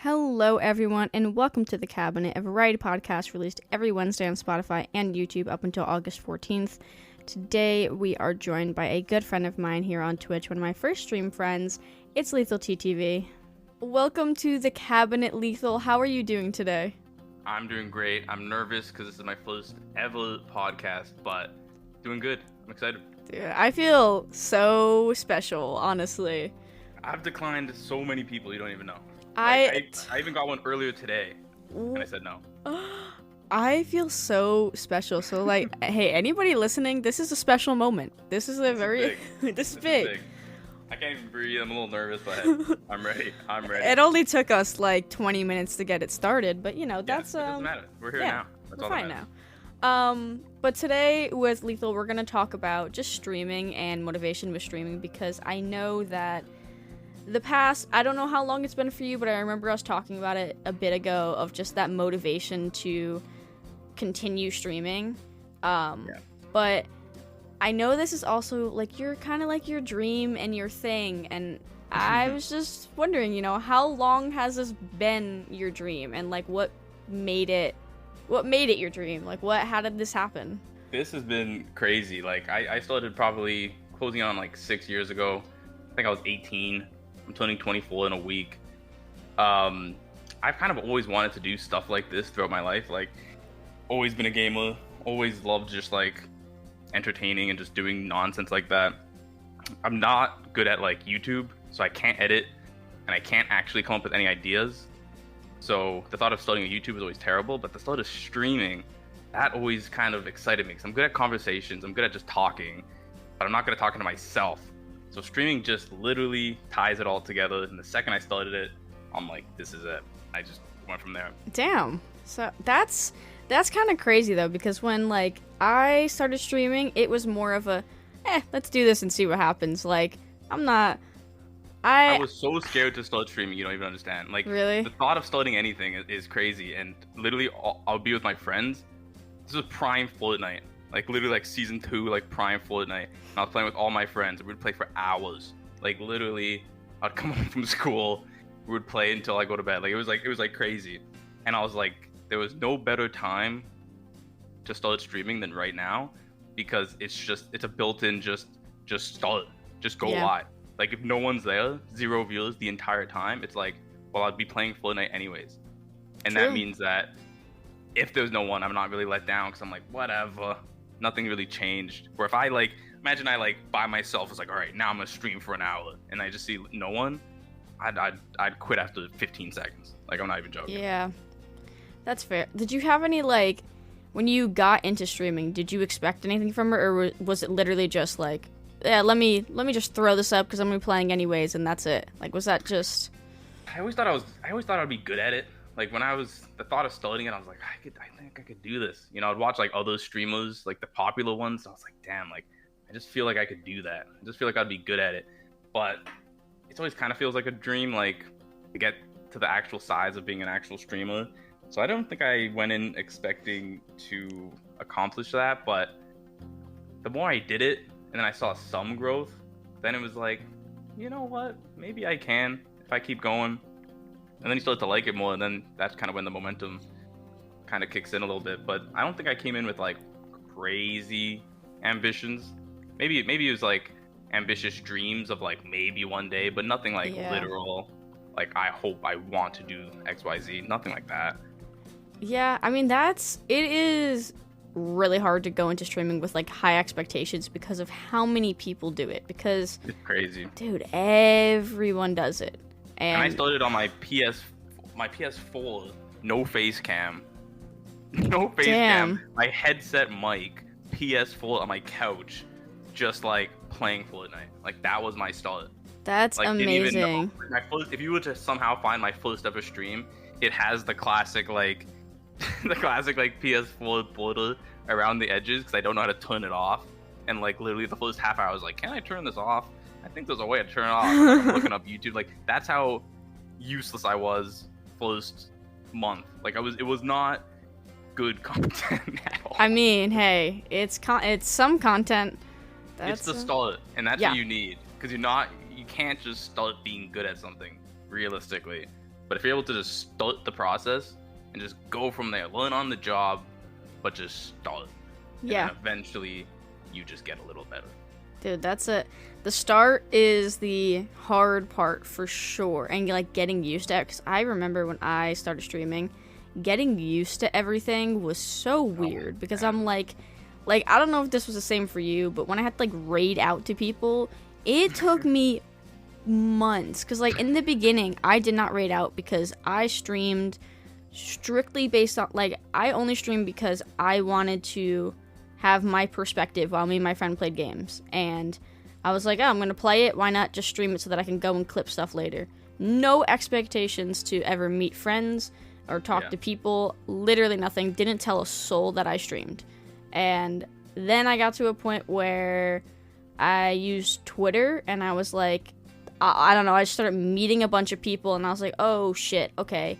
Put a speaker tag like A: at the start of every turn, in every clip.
A: Hello, everyone, and welcome to The Cabinet, a variety podcast released every Wednesday on Spotify and YouTube up until August 14th. Today, we are joined by a good friend of mine here on Twitch, one of my first stream friends. It's LethalTTV. Welcome to The Cabinet, Lethal. How are you doing today?
B: I'm doing great. I'm nervous because this is my first ever podcast, but doing good. I'm excited.
A: Dude, I feel so special, honestly.
B: I've declined so many people you don't even know.
A: I
B: even got one earlier today, and I said no.
A: I feel so special. So, hey, anybody listening, this is a special moment. This is this is big.
B: I can't even breathe. I'm a little nervous, but I'm ready.
A: It only took us 20 minutes to get it started, but that's
B: it doesn't matter. We're here now. That's
A: we're fine now. But today with Lethal, we're gonna talk about just streaming and motivation with streaming, because I know that the past, I don't know how long it's been for you, but I remember us talking about it a bit ago, of just that motivation to continue streaming. But I know this is also your kind of your dream and your thing, and I was just wondering, how long has this been your dream, and what made it your dream? How did this happen?
B: This has been crazy. I started probably closing on 6 years ago. I think I was 18. I'm turning 24 in a week. I've kind of always wanted to do stuff like this throughout my life. Always been a gamer. Always loved just entertaining and just doing nonsense like that. I'm not good at YouTube, so I can't edit, and I can't actually come up with any ideas. So the thought of starting a YouTube is always terrible, but the thought of streaming, that always kind of excited me, because I'm good at conversations, I'm good at just talking, but I'm not good at talking to myself. So streaming just literally ties it all together, and the second I started it, I'm like, this is it. I just went from there.
A: Damn. So that's kind of crazy though, because when I started streaming, it was more of a, let's do this and see what happens. I
B: was so scared to start streaming, you don't even understand.
A: Really?
B: The thought of starting anything is crazy, and literally I'll be with my friends. This was prime Fortnite. Literally season 2, prime Fortnite. And I was playing with all my friends, and we'd play for hours. Literally, I'd come home from school, we would play until I go to bed. It was crazy. And I was there was no better time to start streaming than right now, because it's a built-in just start. Just go live. If no one's there, 0 viewers the entire time, it's well, I'd be playing Fortnite anyways. And
A: True.
B: That means that if there's no one, I'm not really let down, because I'm whatever. Nothing really changed. Where if I imagine I by myself, it's all right, now I'm gonna stream for an hour, and I just see no one, I'd quit after 15 seconds. I'm not even joking.
A: Yeah, that's fair. Did you have any when you got into streaming, did you expect anything from it, or was it literally just let me just throw this up because I'm gonna be playing anyways, and that's it? Was that just?
B: I always thought I'd be good at it. When the thought of starting it, I was I think I could do this. I'd watch other streamers, the popular ones. I was damn, I just feel I could do that. I just feel I'd be good at it. But it always kind of feels like a dream, to get to the actual size of being an actual streamer. So I don't think I went in expecting to accomplish that. But the more I did it, and then I saw some growth, then it was you know what? Maybe I can if I keep going. And then you start to like it more, and then that's kind of when the momentum kind of kicks in a little bit. But I don't think I came in with crazy ambitions. Maybe it was ambitious dreams of maybe one day, but nothing literal. I hope I want to do XYZ. Nothing like that.
A: Yeah, I mean it is really hard to go into streaming with high expectations because of how many people do it. Because
B: it's crazy,
A: dude. Everyone does it.
B: And I started on my PS4, no face cam. No face cam. My headset mic, PS4 on my couch, just playing Fortnite. That was my start.
A: That's amazing.
B: If you were to somehow find my first ever stream, it has the classic the classic PS4 border around the edges, because I don't know how to turn it off. And literally the first half hour I was can I turn this off? I think there's a way to turn it off. I'm looking up YouTube. That's how useless I was first month. It was not good content at all.
A: I mean, hey, it's some content.
B: It's the start, and that's what you need, because you can't just start being good at something realistically. But if you're able to just start the process and just go from there, learn on the job, but just start.
A: Yeah.
B: And then eventually, you just get a little better.
A: Dude, that's it. The start is the hard part for sure, and like getting used to it. Because I remember when I started streaming, getting used to everything was so weird. Because I'm like I don't know if this was the same for you, but when I had to like raid out to people, it took me months. Because like in the beginning, I did not raid out because I streamed strictly based on like I only streamed because I wanted to have my perspective while me and my friend played games. And I was like, oh, I'm going to play it. Why not just stream it so that I can go and clip stuff later? No expectations to ever meet friends or talk to people. Literally nothing. Didn't tell a soul that I streamed. And then I got to a point where I used Twitter, and I was like, I don't know. I just started meeting a bunch of people, and I was like, oh, shit, okay.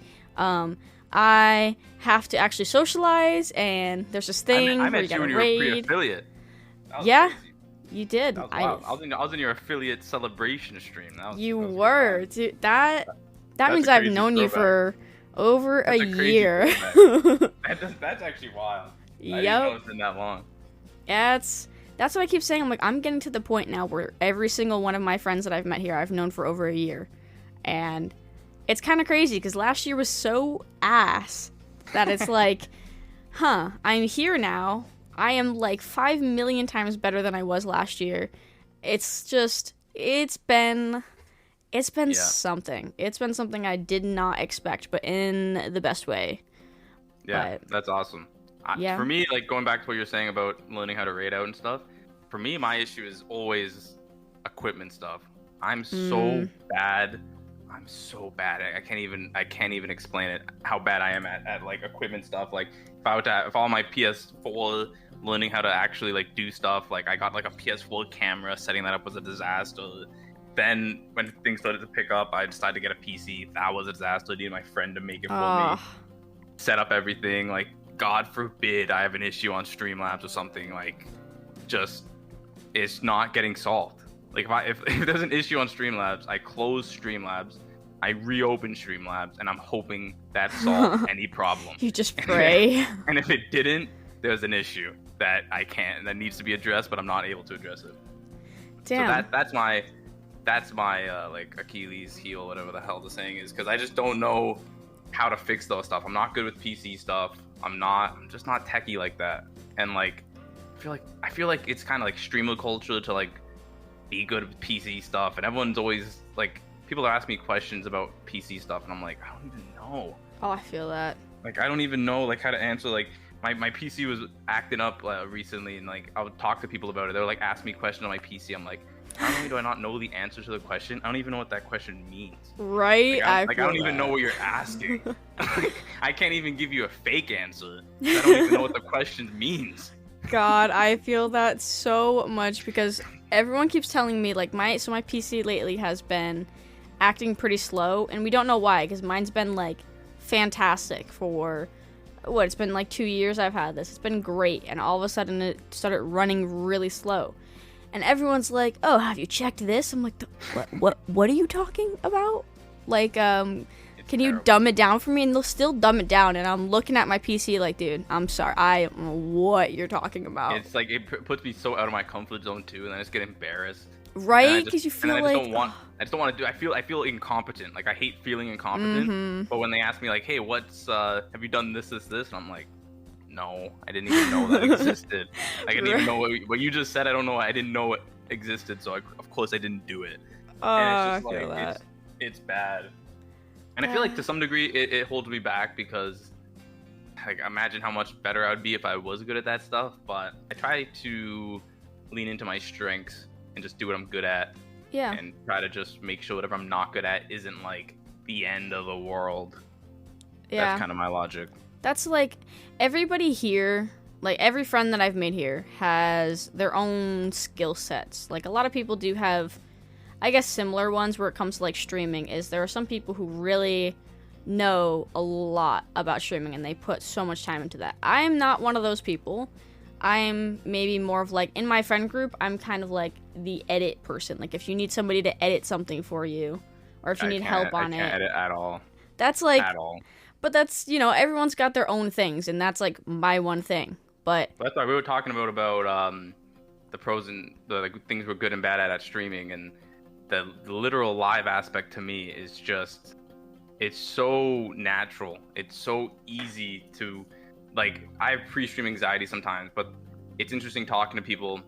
A: I have to actually socialize, and there's this thing where you gotta raid. I met you when you were
B: pre-affiliate.
A: Yeah,
B: crazy.
A: You did.
B: I was in your affiliate celebration stream.
A: You were, dude. That means I've known you for over a year.
B: That's actually wild.
A: Yep.
B: I didn't know it's been that long.
A: That's what I keep saying. I'm like, I'm getting to the point now where every single one of my friends that I've met here, I've known for over a year, and it's kind of crazy because last year was so ass that it's like, I'm here now. I am like 5 million times better than I was last year. It's been something. It's been something I did not expect, but in the best way.
B: Yeah, that's awesome. For me, like going back to what you're saying about learning how to raid out and stuff, for me, my issue is always equipment stuff. I'm so bad. I can't even explain it. How bad I am at like equipment stuff. Like if all my PS4 learning how to actually like do stuff, like I got like a PS4 camera, setting that up was a disaster. Then when things started to pick up, I decided to get a PC. That was a disaster. I needed my friend to make it for me, set up everything. Like God forbid I have an issue on Streamlabs or something. Like just it's not getting solved. Like if there's an issue on Streamlabs, I close Streamlabs, I reopen Streamlabs, and I'm hoping that solves any problem.
A: You just pray.
B: And if it didn't, there's an issue that that needs to be addressed, but I'm not able to address it.
A: Damn.
B: So that's my like Achilles heel, whatever the hell the saying is, because I just don't know how to fix those stuff. I'm not good with PC stuff. I'm just not techie like that. And like I feel like it's kind of like streamer culture to like be good with PC stuff, and everyone's always like, people are asking me questions about PC stuff, and I'm like, I don't even know.
A: Oh, I feel that.
B: Like I don't even know like how to answer. Like my PC was acting up recently, and like I would talk to people about it. They were like asking me questions on my PC. I'm like, not only do I not know the answer to the question, I don't even know what that question means.
A: Right?
B: I don't even know what you're asking. I can't even give you a fake answer. I don't even know what the question means.
A: God, I feel that so much because everyone keeps telling me like my PC lately has been acting pretty slow, and we don't know why, because mine's been like fantastic for it's been like 2 years I've had this. It's been great, and all of a sudden it started running really slow. And everyone's like, "Oh, have you checked this?" I'm like, "What are you talking about?" Like, can you dumb it down for me? And they'll still dumb it down, and I'm looking at my PC like, dude, I'm sorry, I don't know what you're talking about.
B: It's like it puts me so out of my comfort zone too, and I just get embarrassed.
A: Right? Because you feel like
B: I just don't want to do. I feel incompetent. Like I hate feeling incompetent.
A: Mm-hmm.
B: But when they ask me like, "Hey, have you done this, and I'm like, no, I didn't even know that existed. Like, I didn't even know what you just said. I don't know. I didn't know it existed, so of course I didn't do it. And it's just like it's bad. And I feel like to some degree it holds me back because like imagine how much better I would be if I was good at that stuff. But I try to lean into my strengths and just do what I'm good at.
A: Yeah.
B: And try to just make sure whatever I'm not good at isn't like the end of the world. Yeah. That's kind of my logic.
A: That's like everybody here, like every friend that I've made here has their own skill sets. Like a lot of people do have, I guess, similar ones where it comes to like streaming. Is there are some people who really know a lot about streaming and they put so much time into that. I am not one of those people. I'm maybe more of like in my friend group, I'm kind of like the edit person. Like if you need somebody to edit something for you, or if you need help on it.
B: I can't edit at all.
A: That's like,
B: at all.
A: but that's, everyone's got their own things, and that's like my one thing. But
B: That's why we were talking about the pros and the like things we're good and bad at streaming, and the literal live aspect to me is just, it's so natural. It's so easy to, like, I have pre-stream anxiety sometimes, but it's interesting talking to people,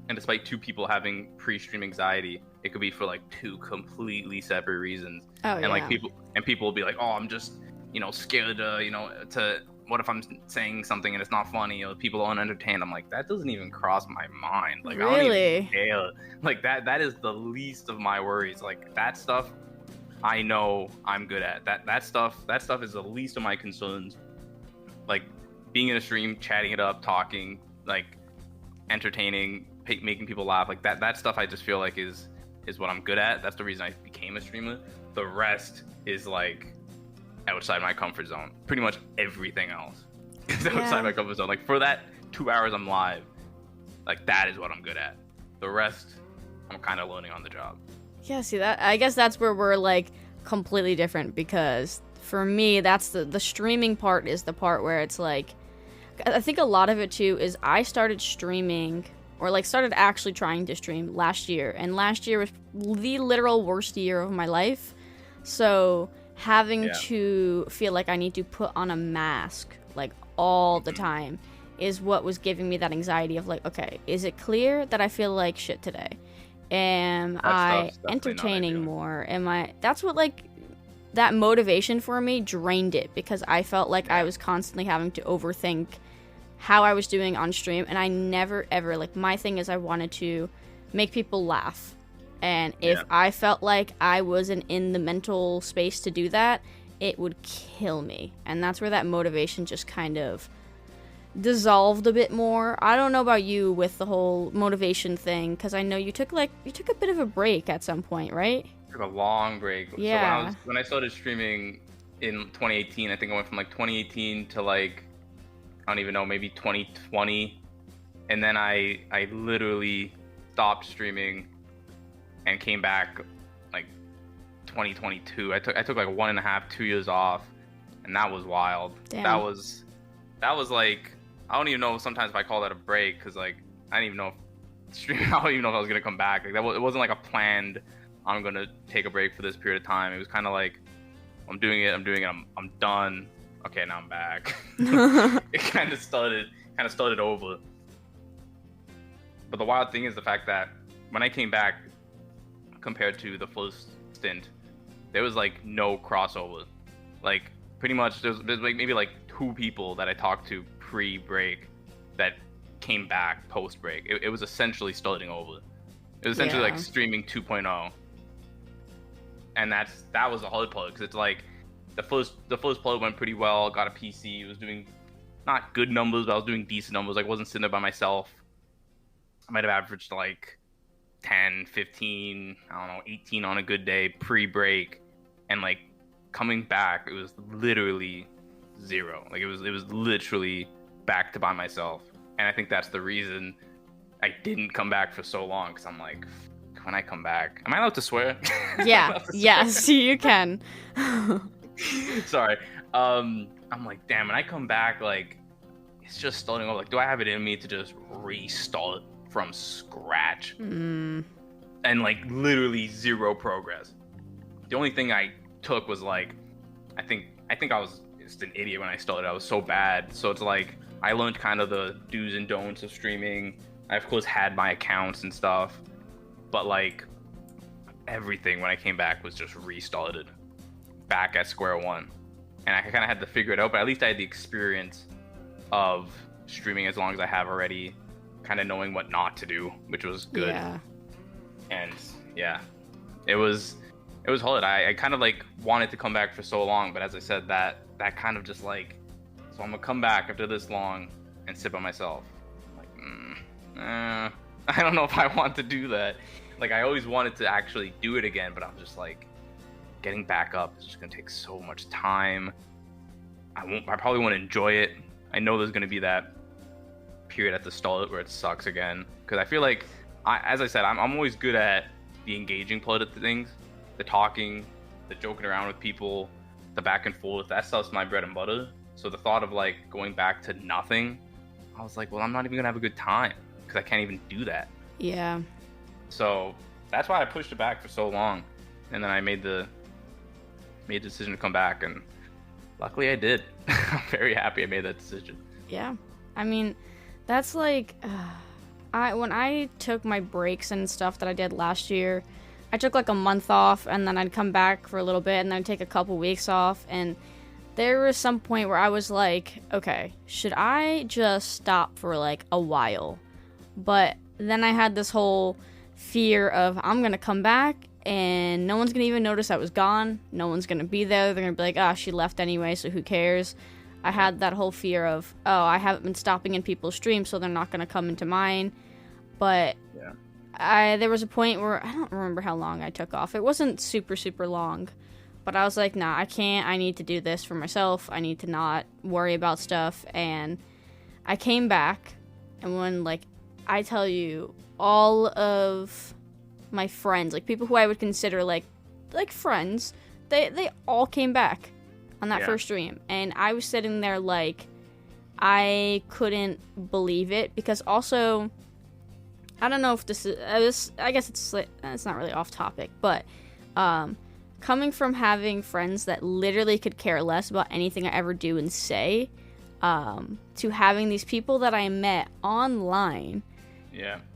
B: and despite two people having pre-stream anxiety, it could be for like two completely separate reasons.
A: oh
B: And
A: yeah,
B: like people will be like, oh, I'm just, scared to what if I'm saying something and it's not funny, or people don't entertain. I'm like, that doesn't even cross my mind. Like, I don't
A: Really?
B: even care. Like, that is the least of my worries. Like, that stuff I know I'm good at. That stuff is the least of my concerns. Like, being in a stream, chatting it up, talking, like, entertaining, making people laugh, like that stuff I just feel like is what I'm good at. That's the reason I became a streamer. The rest is like outside my comfort zone. Pretty much everything else is outside my comfort zone. Like, for that 2 hours I'm live, like, that is what I'm good at. The rest, I'm kind of learning on the job.
A: Yeah, see, that, I guess that's where we're like completely different, because for me, that's the streaming part is the part where it's like, I think a lot of it too is I started streaming, or like started actually trying to stream last year, and last year was the literal worst year of my life. So having to feel like I need to put on a mask like all the time is what was giving me that anxiety of like, okay, is it clear that I feel like shit today? Am I entertaining more? That's what, like, that motivation for me drained it, because I felt like I was constantly having to overthink how I was doing on stream, and I never ever, like, my thing is I wanted to make people laugh, and if I felt like I wasn't in the mental space to do that, it would kill me, and that's where that motivation just kind of dissolved a bit more. I don't know about you with the whole motivation thing, because I know you took a bit of a break at some point, right?
B: Took a long break.
A: Yeah.
B: So when I started streaming in 2018, I think I went from like 2018 to like, I don't even know, maybe 2020, and then I literally stopped streaming and came back like 2022. I took like 1.5, 2 years off, and that was wild.
A: Damn.
B: That was like, I don't even know sometimes if I call that a break, because like I didn't even know if streaming, I don't even know if I was gonna come back. Like, it wasn't like a planned, I'm gonna take a break for this period of time. It was kind of like, I'm doing it, I'm done. Okay, now I'm back. It kind of started over. But the wild thing is the fact that when I came back, compared to the first stint, there was like no crossover. Like, pretty much there's like maybe like 2 people that I talked to pre-break that came back post-break. It was essentially starting over. It was essentially like streaming 2.0. And that was the hard part, because it's like the first part went pretty well. Got a PC, was doing not good numbers, but I was doing decent numbers. Like, wasn't sitting there by myself. I might have averaged like 10, 15, I don't know, 18 on a good day pre-break, and like coming back, it was literally 0. Like, it was literally back to by myself. And I think that's the reason I didn't come back for so long, because I'm like, when I come back, am I allowed to swear?
A: Yeah. Yes, you can.
B: Sorry. I'm like, damn, when I come back, like, it's just starting over. Like, do I have it in me to just restart from scratch? And like literally 0 progress. The only thing I took was like, I think I was just an idiot when I started. I was so bad. So it's like, I learned kind of the do's and don'ts of streaming. I of course had my accounts and stuff, but like everything when I came back was just restarted, back at square one. And I kind of had to figure it out, but at least I had the experience of streaming as long as I have already, kind of knowing what not to do, which was good.
A: Yeah.
B: And yeah, it was hard. I kind of like wanted to come back for so long, but as I said, that kind of just like, so I'm gonna come back after this long and sit by myself. I'm like, I don't know if I want to do that. Like, I always wanted to actually do it again, but I'm just like, getting back up is just gonna take so much time. I probably won't enjoy it. I know there's gonna be that period at the start where it sucks again, because I feel like, as I said, I'm always good at the engaging part of things, the talking, the joking around with people, the back and forth, that stuff's my bread and butter. So the thought of like going back to nothing, I was like, well, I'm not even gonna have a good time because I can't even do that.
A: Yeah.
B: So that's why I pushed it back for so long, and then I made the decision to come back, and luckily I did. I'm very happy I made that decision.
A: Yeah. I mean, that's like, when I took my breaks and stuff that I did last year, I took like a month off, and then I'd come back for a little bit, and then I'd take a couple weeks off, and there was some point where I was like, okay, should I just stop for like a while? But then I had this whole fear of I'm gonna come back and no one's gonna even notice I was gone. No one's gonna be there. They're gonna be like, ah, she left anyway, so who cares? I had that whole fear of, oh, I haven't been stopping in people's streams, so they're not gonna come into mine. But there was a point where I don't remember how long I took off. It wasn't super, super long. But I was like, nah, I can't. I need to do this for myself. I need to not worry about stuff. And I came back, and when, like, I tell you, all of my friends, like, people who I would consider, like friends, they all came back on that first stream. And I was sitting there, like, I couldn't believe it. Because also, I don't know if this is, I guess it's not really off topic, but, coming from having friends that literally could care less about anything I ever do and say, to having these people that I met online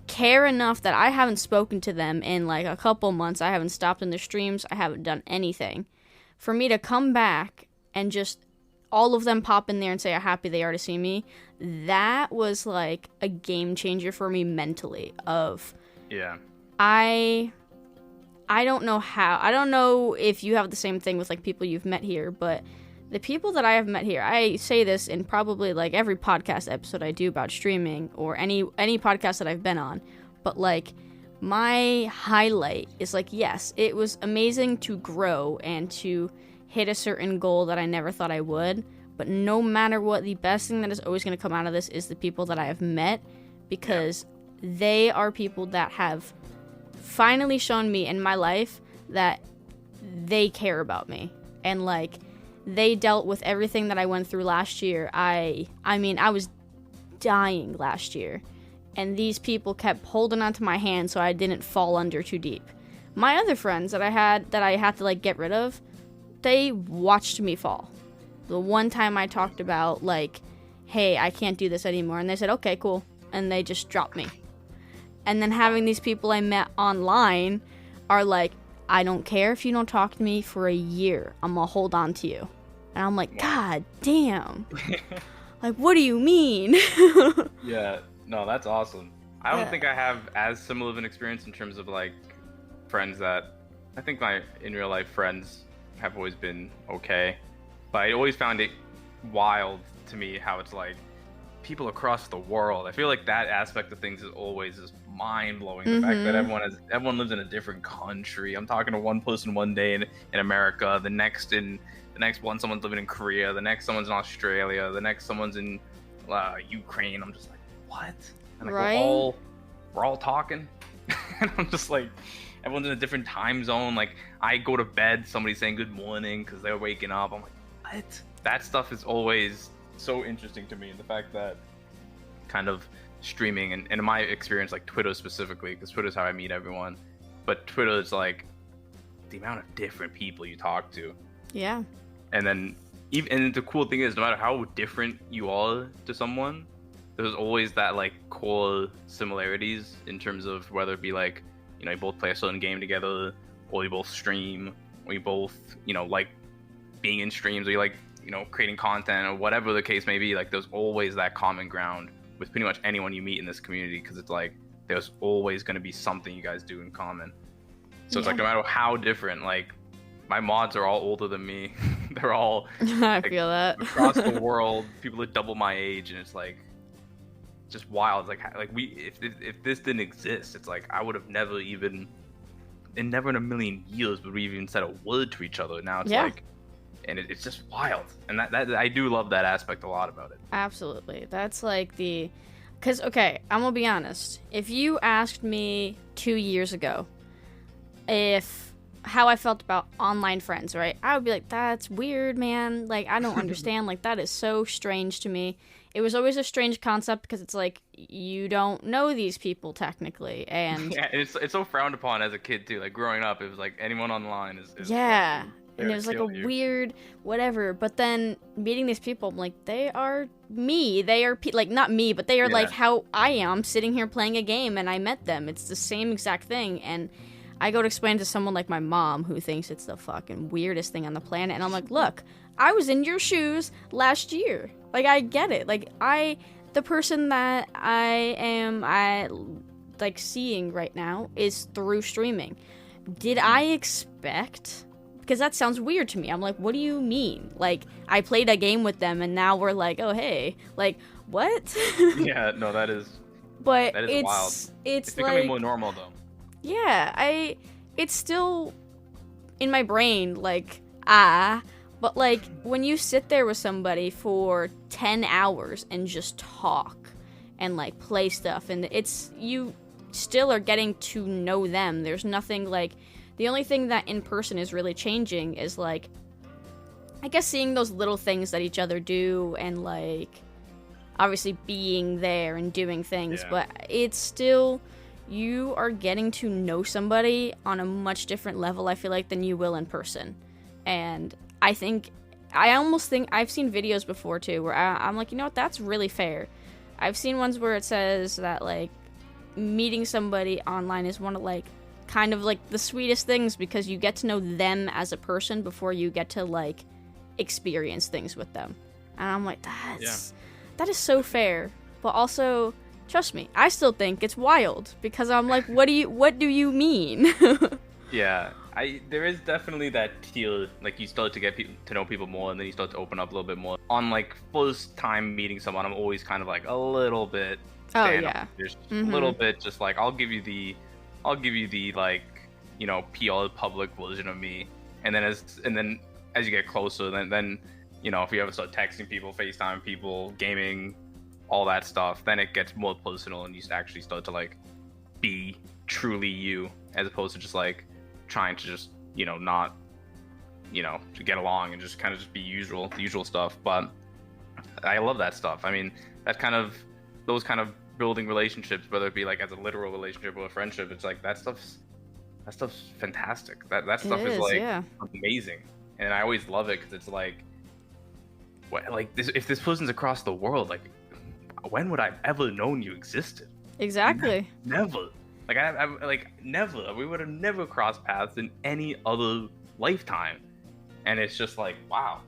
A: care enough that I haven't spoken to them in like a couple months, I haven't stopped in their streams, I haven't done anything. For me to come back and just all of them pop in there and say how happy they are to see me, that was like a game changer for me mentally of...
B: Yeah.
A: I don't know how. I don't know if you have the same thing with, like, people you've met here, but the people that I have met here, I say this in probably, like, every podcast episode I do about streaming or any podcast that I've been on, but, like, my highlight is, like, yes, it was amazing to grow and to hit a certain goal that I never thought I would, but no matter what, the best thing that is always going to come out of this is the people that I have met, because they are people that have finally shown me in my life that they care about me, and like they dealt with everything that I went through last year. I mean I was dying last year, and these people kept holding onto my hand so I didn't fall under too deep. My other friends that I had to like get rid of, they watched me fall. The one time I talked about like, hey, I can't do this anymore, and they said okay, cool, and they just dropped me. And then having these people I met online are like, I don't care if you don't talk to me for a year. I'm going to hold on to you. And I'm like, God damn. Like, what do you mean?
B: Yeah, no, that's awesome. I don't think I have as similar of an experience in terms of, like, friends that... I think my in real life friends have always been okay. But I always found it wild to me how it's like, people across the world. I feel like that aspect of things is always just mind-blowing. The fact that everyone lives in a different country. I'm talking to one person one day in America, the next one someone's living in Korea, the next someone's in Australia, the next someone's in Ukraine. I'm just like, what? And like,
A: right?
B: we're all talking. And I'm just like, everyone's in a different time zone. Like, I go to bed, somebody's saying good morning because they're waking up. I'm like, what? That stuff is always so interesting to me, and the fact that kind of streaming and in my experience, like Twitter specifically, because Twitter's how I meet everyone, but Twitter is like the amount of different people you talk to.
A: Yeah. And
B: then and the cool thing is, no matter how different you are to someone, there's always that like core similarities in terms of whether it be like, you know, you both play a certain game together, or you both stream, or you both, you know, like being in streams, or you like, you know, creating content, or whatever the case may be. Like, there's always that common ground with pretty much anyone you meet in this community, because it's like there's always going to be something you guys do in common. So it's like, no matter how different, like my mods are all older than me. They're all
A: I
B: like,
A: feel that
B: across the world, people are double my age, and it's like just wild. Like if this didn't exist, it's like I would have never in a million years would we even said a word to each other. Now it's like, and it's just wild, and that I do love that aspect a lot about it.
A: Absolutely. That's like because okay, I'm gonna be honest, if you asked me 2 years ago if how I felt about online friends, right? I would be like, that's weird, man. Like, I don't understand. Like, that is so strange to me. It was always a strange concept because it's like, you don't know these people technically. And
B: Yeah, it's so frowned upon as a kid too. Like growing up, it was like anyone online is
A: yeah.
B: fucking
A: And it
B: there
A: was
B: to
A: like a
B: kill you.
A: weird whatever. But then meeting these people, I'm like, they are me. They are, like, not me, but they are like
B: Yeah.
A: how I am sitting here playing a game and I met them. It's the same exact thing. And I go to explain to someone like my mom who thinks it's the fucking weirdest thing on the planet. And I'm like, look, I was in your shoes last year. Like, I get it. Like, the person that I like seeing right now is through streaming. Did I expect? Because that sounds weird to me. I'm like, what do you mean? Like, I played a game with them and now we're like, oh, hey. Like, what?
B: Yeah, no, that is
A: But
B: wild.
A: it's
B: It's becoming
A: like,
B: more normal though.
A: yeah, it's still in my brain, like, but like, when you sit there with somebody for 10 hours and just talk and like play stuff, and you still are getting to know them. There's nothing like, the only thing that in person is really changing is like, I guess seeing those little things that each other do and like, obviously being there and doing things,
B: Yeah.
A: but it's still, you are getting to know somebody on a much different level, I feel like, than you will in person. And I almost think, I've seen videos before too, where I'm like, you know what, that's really fair. I've seen ones where it says that, like, meeting somebody online is one of, like, kind of, like, the sweetest things because you get to know them as a person before you get to, like, experience things with them. And I'm like, that is so fair. But also, trust me, I still think it's wild because I'm like, what do you mean?
B: Yeah, there is definitely that tier, like you start to get to know people more, and then you start to open up a little bit more. On like first time meeting someone, I'm always kind of like a little bit standoffish, a little bit just like I'll give you the like, you know, PR public version of me, and then as you get closer, then you know, if you ever start texting people, FaceTime people, gaming, all that stuff, then it gets more personal and you actually start to like be truly you, as opposed to just like trying to just, you know, not, you know, to get along and just kind of just be the usual stuff. But I love that stuff. I mean, those kind of building relationships, whether it be like as a literal relationship or a friendship, it's like that stuff's fantastic. That stuff is like amazing, and I always love it because it's like, what, like this, if this person's across the world, like, when would I have ever known you existed?
A: Exactly.
B: Never. Like I like never. We would have never crossed paths in any other lifetime, and it's just like, wow,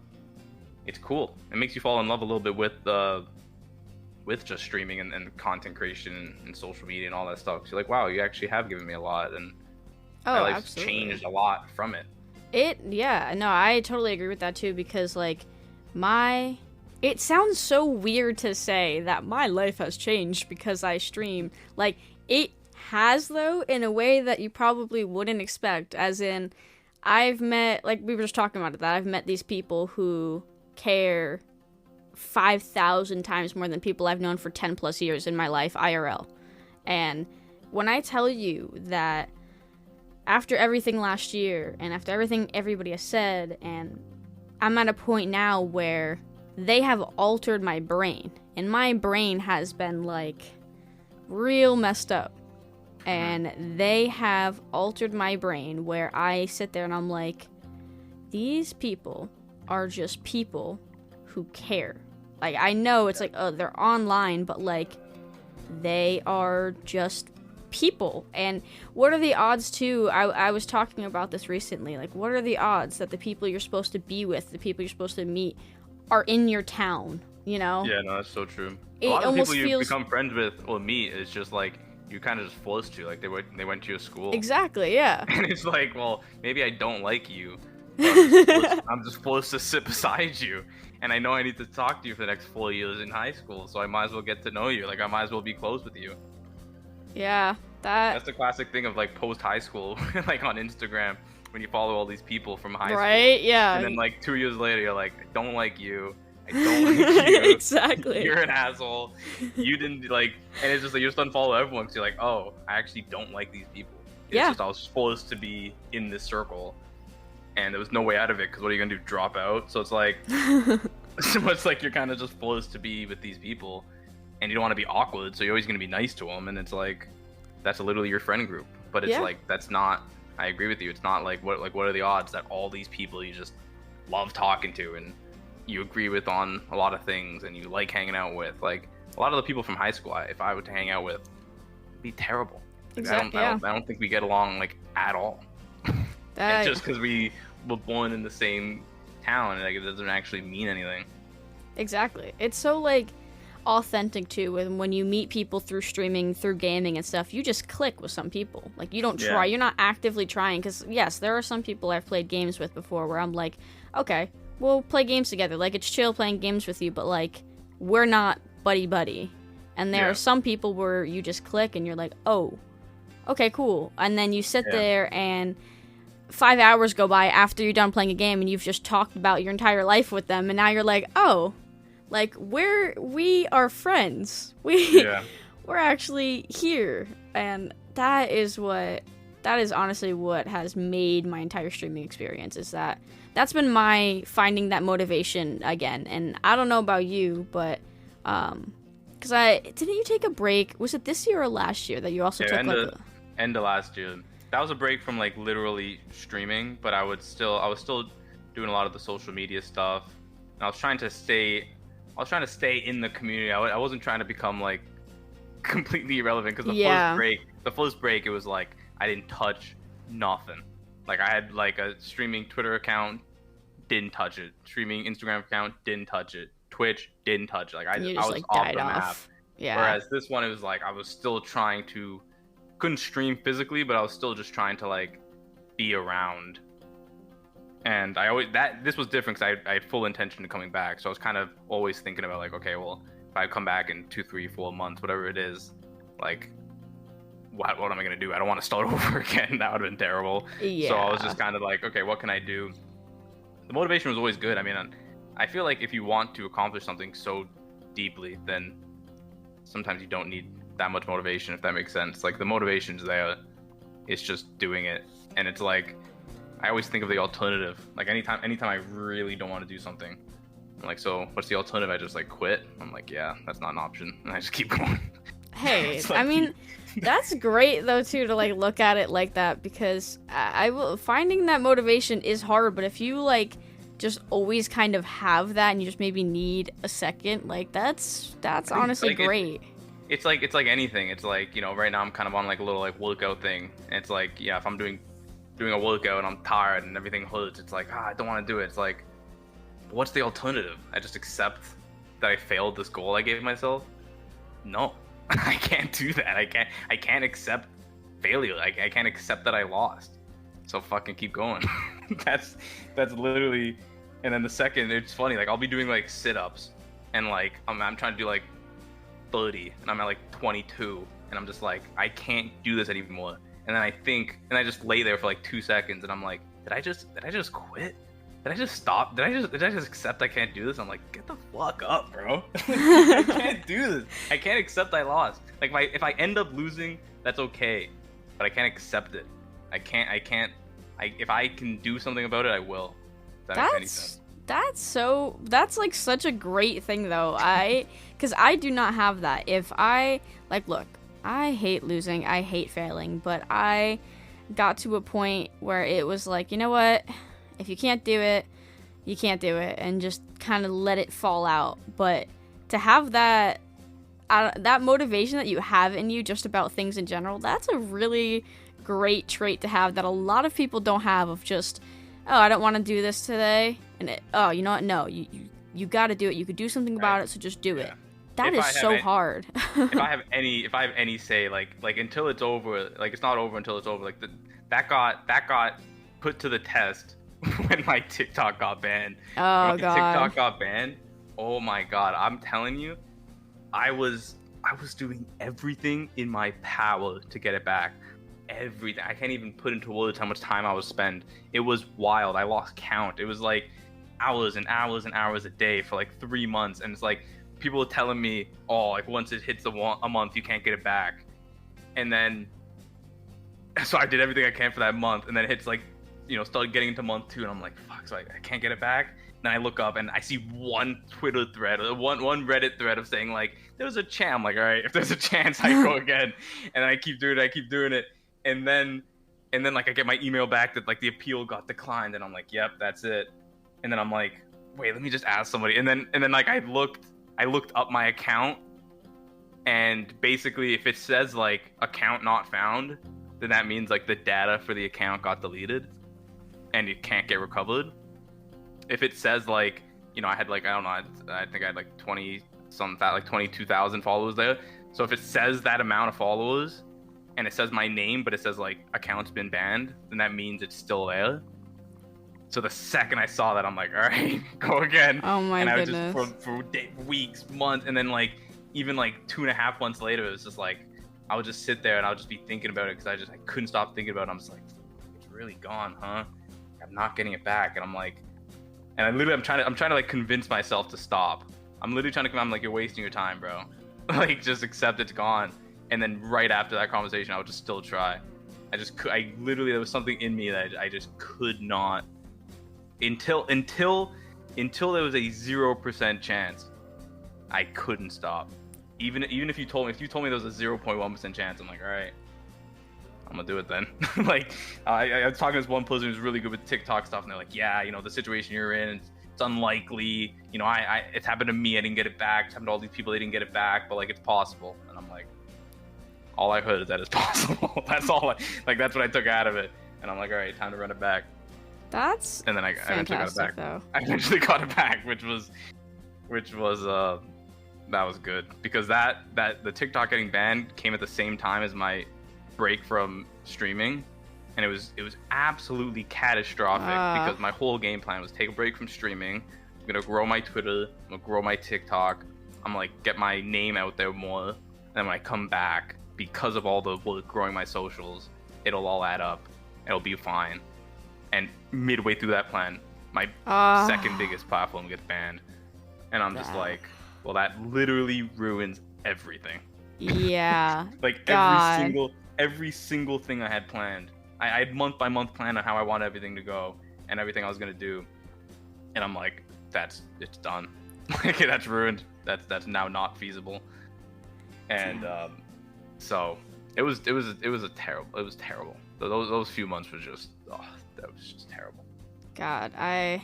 B: it's cool. It makes you fall in love a little bit with just streaming and content creation and social media and all that stuff. So you're like, wow, you actually have given me a lot, and my life's
A: absolutely
B: changed a lot from it.
A: I totally agree with that too, because like it sounds so weird to say that my life has changed because I stream. Like, it has, though, in a way that you probably wouldn't expect. As in, I've met, like we were just talking about it, that I've met these people who care 5,000 times more than people I've known for 10 plus years in my life, IRL. And when I tell you that after everything last year, and after everything everybody has said, and I'm at a point now where they have altered my brain, and my brain has been, like, real messed up. And they have altered my brain where I sit there and I'm like, these people are just people who care. Like, I know it's like, oh, they're online, but, like, they are just people. And what are the odds, too? I was talking about this recently. Like, what are the odds that the people you're supposed to be with, the people you're supposed to meet, are in your town, you know?
B: Yeah, no, that's so true.
A: It
B: a lot of
A: almost
B: people you
A: feels...
B: become friends with or meet is just like, you kind of just forced to, like they went to your school.
A: Exactly, yeah.
B: And it's like, well, maybe I don't like you, but I'm just forced to sit beside you, and I know I need to talk to you for the next 4 years in high school, so I might as well get to know you. Like, I might as well be close with you.
A: Yeah,
B: that's the classic thing of like post high school, like on Instagram, when you follow all these people from high school.
A: Right, yeah.
B: And then like 2 years later, you're like, I don't like you. I don't like you.
A: Exactly.
B: You're an asshole. You didn't like, and it's just like you just unfollow everyone because you're like, oh, I actually don't like these people. It's
A: Yeah.
B: just I was forced to be in this circle, and there was no way out of it. Because what are you gonna do? Drop out? So it's like, so it's like you're kind of just forced to be with these people, and you don't want to be awkward, so you're always gonna be nice to them, and it's like, that's literally your friend group. But it's
A: Yeah.
B: like that's not. I agree with you. It's not like what are the odds that all these people you just love talking to and you agree with on a lot of things and you like hanging out with. Like a lot of the people from high school, if I were to hang out with, it'd be terrible. Like,
A: Exactly.
B: I don't think we get along like at all.
A: That,
B: And just because we were born in the same town, like it doesn't actually mean anything.
A: exactly. It's so like authentic too. When you meet people through streaming, through gaming and stuff, you just click with some people. Like you don't try.
B: Yeah.
A: You're not actively trying. Because yes, there are some people I've played games with before where I'm like, okay, we'll play games together. Like it's chill playing games with you, but like we're not buddy. And there
B: Yeah.
A: are some people where you just click and you're like, oh, okay, cool. And then you sit
B: Yeah.
A: there and 5 hours go by after you're done playing a game and you've just talked about your entire life with them, and now you're like, oh, like we are friends.
B: Yeah.
A: We're actually here. And that is honestly what has made my entire streaming experience, is that's been my finding that motivation again. And I don't know about you, but because didn't you take a break? Was it this year or last year that you also took like
B: End of last year. That was a break from like literally streaming, but I was still doing a lot of the social media stuff. And I was trying to stay in the community. I wasn't trying to become like completely irrelevant, because the first break it was like I didn't touch nothing. Like I had like a streaming Twitter account, didn't touch it. Streaming Instagram account, didn't touch it. Twitch, didn't touch it. Like I
A: just
B: was
A: like
B: off
A: died
B: the map.
A: off. Yeah.
B: Whereas this one, it was like I was still trying to, couldn't stream physically, but I was still just trying to like be around. And this was different because I had full intention of coming back. So I was kind of always thinking about like, okay, well, if I come back in 2, 3, 4 months, whatever it is, like, what am I gonna do? I don't want to start over again. That would have been terrible.
A: Yeah.
B: So I was just kind of like, okay, what can I do? The motivation was always good. I mean, I feel like if you want to accomplish something so deeply, then sometimes you don't need that much motivation, if that makes sense. Like the motivation's there, it's just doing it. And it's like, I always think of the alternative. Like anytime I really don't want to do something, I'm like, so what's the alternative? I just like quit. I'm like, yeah, that's not an option, and I just keep going.
A: Hey,
B: It's like
A: I mean, that's great though too to like look at it like that, because I will finding that motivation is hard, but if you like just always kind of have that and you just maybe need a second, like that's honestly
B: like,
A: great.
B: It's like anything. It's like, you know, right now I'm kind of on like a little like workout thing. And it's like, yeah, if I'm doing a workout and I'm tired and everything hurts, it's like, I don't want to do it. It's like, what's the alternative? I just accept that I failed this goal I gave myself? No, I can't do that. I can't accept failure. I can't accept that I lost. So fucking keep going. that's literally. And then the second, it's funny, like I'll be doing like sit-ups and like I'm trying to do like 30 and I'm at like 22 and I'm just like, I can't do this anymore. And then I think, and I just lay there for like 2 seconds and I'm like, did I just quit? Did I just stop? Did I just accept I can't do this? I'm like, get the fuck up, bro. I can't do this. I can't accept I lost. Like if I end up losing, that's okay, but I can't accept it. If I can do something about it, I will. If that makes any sense.
A: That's like such a great thing though. Because I do not have that. If I like, look, I hate losing, I hate failing, but I got to a point where it was like, you know what, if you can't do it, you can't do it, and just kind of let it fall out. But to have that motivation that you have in you just about things in general, that's a really great trait to have that a lot of people don't have, of just, oh, I don't want to do this today, and oh, you know what, no, you got to do it. You could do something about it, so just do it. That is so hard.
B: if I have any say, like until it's over, like it's not over until it's over. Like that got put to the test when my TikTok got banned.
A: Oh
B: when
A: god.
B: TikTok got banned. Oh my god, I'm telling you, I was doing everything in my power to get it back. Everything. I can't even put into words how much time I was spend. It was wild. I lost count. It was like hours and hours and hours a day for like 3 months, and it's like people are telling me, oh, like once it hits a month, you can't get it back. And then So I did everything I can for that month, and then it hits like, started getting into month 2, and I'm like, fuck, so I can't get it back. Then I look up and I see one Twitter thread, or one Reddit thread of saying like, there was a chance. I'm like, all right, if there's a chance, I go again. And then I keep doing it, and then like I get my email back that like the appeal got declined, and I'm like, yep, that's it. And then I'm like, wait, let me just ask somebody. And then like I looked up my account, and basically if it says like account not found, then that means like the data for the account got deleted and it can't get recovered. If it says like, I had like, I don't know, I think I had like 22,000 followers there. So if it says that amount of followers and it says my name, but it says like account's been banned, then that means it's still there. So the second I saw that, I'm like, all right, go again.
A: Oh my goodness.
B: And I was just for weeks, months, and then like even like 2.5 months later, it was just like I would just sit there and I would just be thinking about it because I couldn't stop thinking about it. I'm just like, it's really gone, huh? I'm not getting it back, and I'm like, and I'm trying to like convince myself to stop. I'm literally trying to I'm like, you're wasting your time, bro. Like just accept it's gone. And then right after that conversation, I would just still try. I literally, there was something in me that I just could not. Until there was a 0% chance, I couldn't stop. Even if you told me there was a 0.1% chance, I'm like, all right, I'm gonna do it then. Like I was talking to this one person who's really good with TikTok stuff, and they're like, yeah, the situation you're in, it's unlikely. It's happened to me, I didn't get it back. It's happened to all these people, they didn't get it back, but like it's possible. And I'm like, all I heard is that it's possible. That's all. That's what I took out of it. And I'm like, all right, time to run it back.
A: That's
B: and then I eventually got it back.
A: Though.
B: I eventually got it back, which was that was good, because that the TikTok getting banned came at the same time as my break from streaming, and it was absolutely catastrophic because my whole game plan was take a break from streaming. I'm gonna grow my Twitter, I'm gonna grow my TikTok, I'm gonna like get my name out there more, and then when I come back, because of all the work growing my socials, it'll all add up, it'll be fine. And midway through that plan, my second biggest platform gets banned, and I'm just like, well, that literally ruins everything.
A: Yeah.
B: Like every single thing I had planned. I had month by month plan on how I want everything to go and everything I was gonna do, and I'm like, it's done. Like that's ruined. That's now not feasible. And so it was terrible. Those few months were just that was just terrible.
A: God, I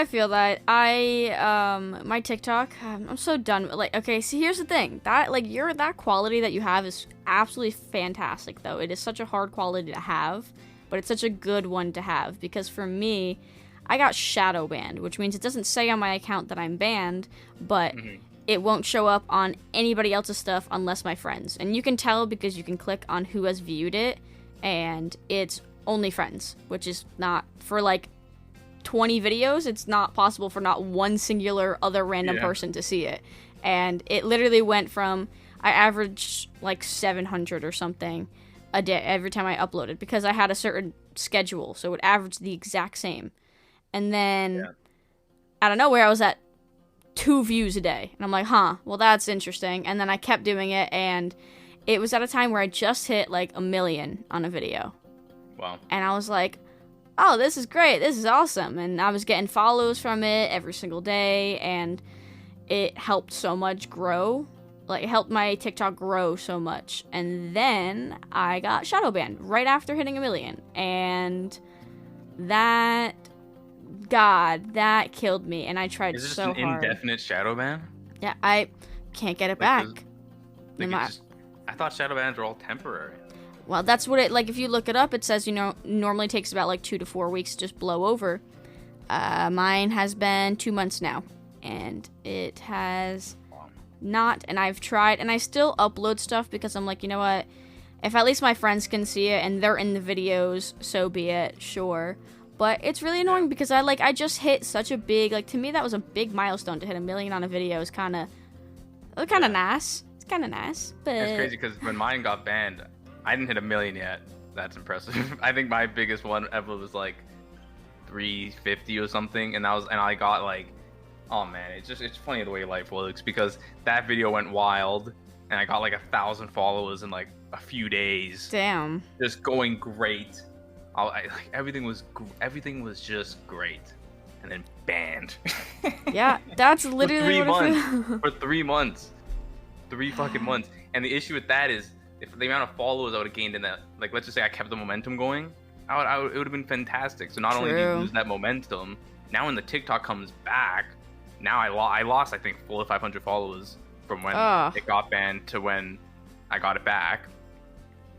A: feel that. My TikTok, I'm so done. Like, okay, see, here's the thing. That, like, that quality that you have is absolutely fantastic, though. It is such a hard quality to have, but it's such a good one to have, because for me, I got shadow banned, which means it doesn't say on my account that I'm banned, but it won't show up on anybody else's stuff unless my friends. And you can tell because you can click on who has viewed it, and it's only friends, which is not for, like, 20 videos, it's not possible for not one singular other random person to see it. And it literally went from, I averaged like 700 or something a day every time I uploaded, because I had a certain schedule, so it would average the exact same. And then out of nowhere, I was at 2 views a day, and I'm like, well, that's interesting. And then I kept doing it, and it was at a time where I just hit like 1 million on a video.
B: Wow. And
A: I was like, oh, this is great, this is awesome. And I was getting follows from it every single day, and it helped so much grow. Like, it helped my TikTok grow so much. And then I got shadow banned right after hitting 1 million. And that killed me. And I tried so hard.
B: Is this an indefinite shadow ban?
A: Yeah, I can't get it back.
B: I thought shadow bans were all temporary.
A: Well, that's what like, if you look it up, it says, normally takes about like 2 to 4 weeks to just blow over. Mine has been 2 months now, and it has not, and I've tried, and I still upload stuff because I'm like, you know what, if at least my friends can see it and they're in the videos, so be it, sure. But it's really annoying because I just hit such a big, like, to me that was a big milestone. To hit 1 million on a video is kind of nice. It's kind of nice, but
B: it's crazy because when mine got banned, I didn't hit 1 million yet. That's impressive. I think my biggest one ever was like 350 or something, and I got like, oh man, it's funny the way life works, because that video went wild, and I got like 1,000 followers in like a few days.
A: Damn.
B: Just going great. Like, everything was just great, and then banned.
A: Yeah, that's literally
B: for 3
A: what
B: months. For 3 months, 3 fucking months. And the issue with that is, if the amount of followers I would have gained in that, like, let's just say I kept the momentum going, it would have been fantastic. So not only did you lose that momentum, now when the TikTok comes back, now I lost I think 400 or 500 followers from when it got banned to when I got it back.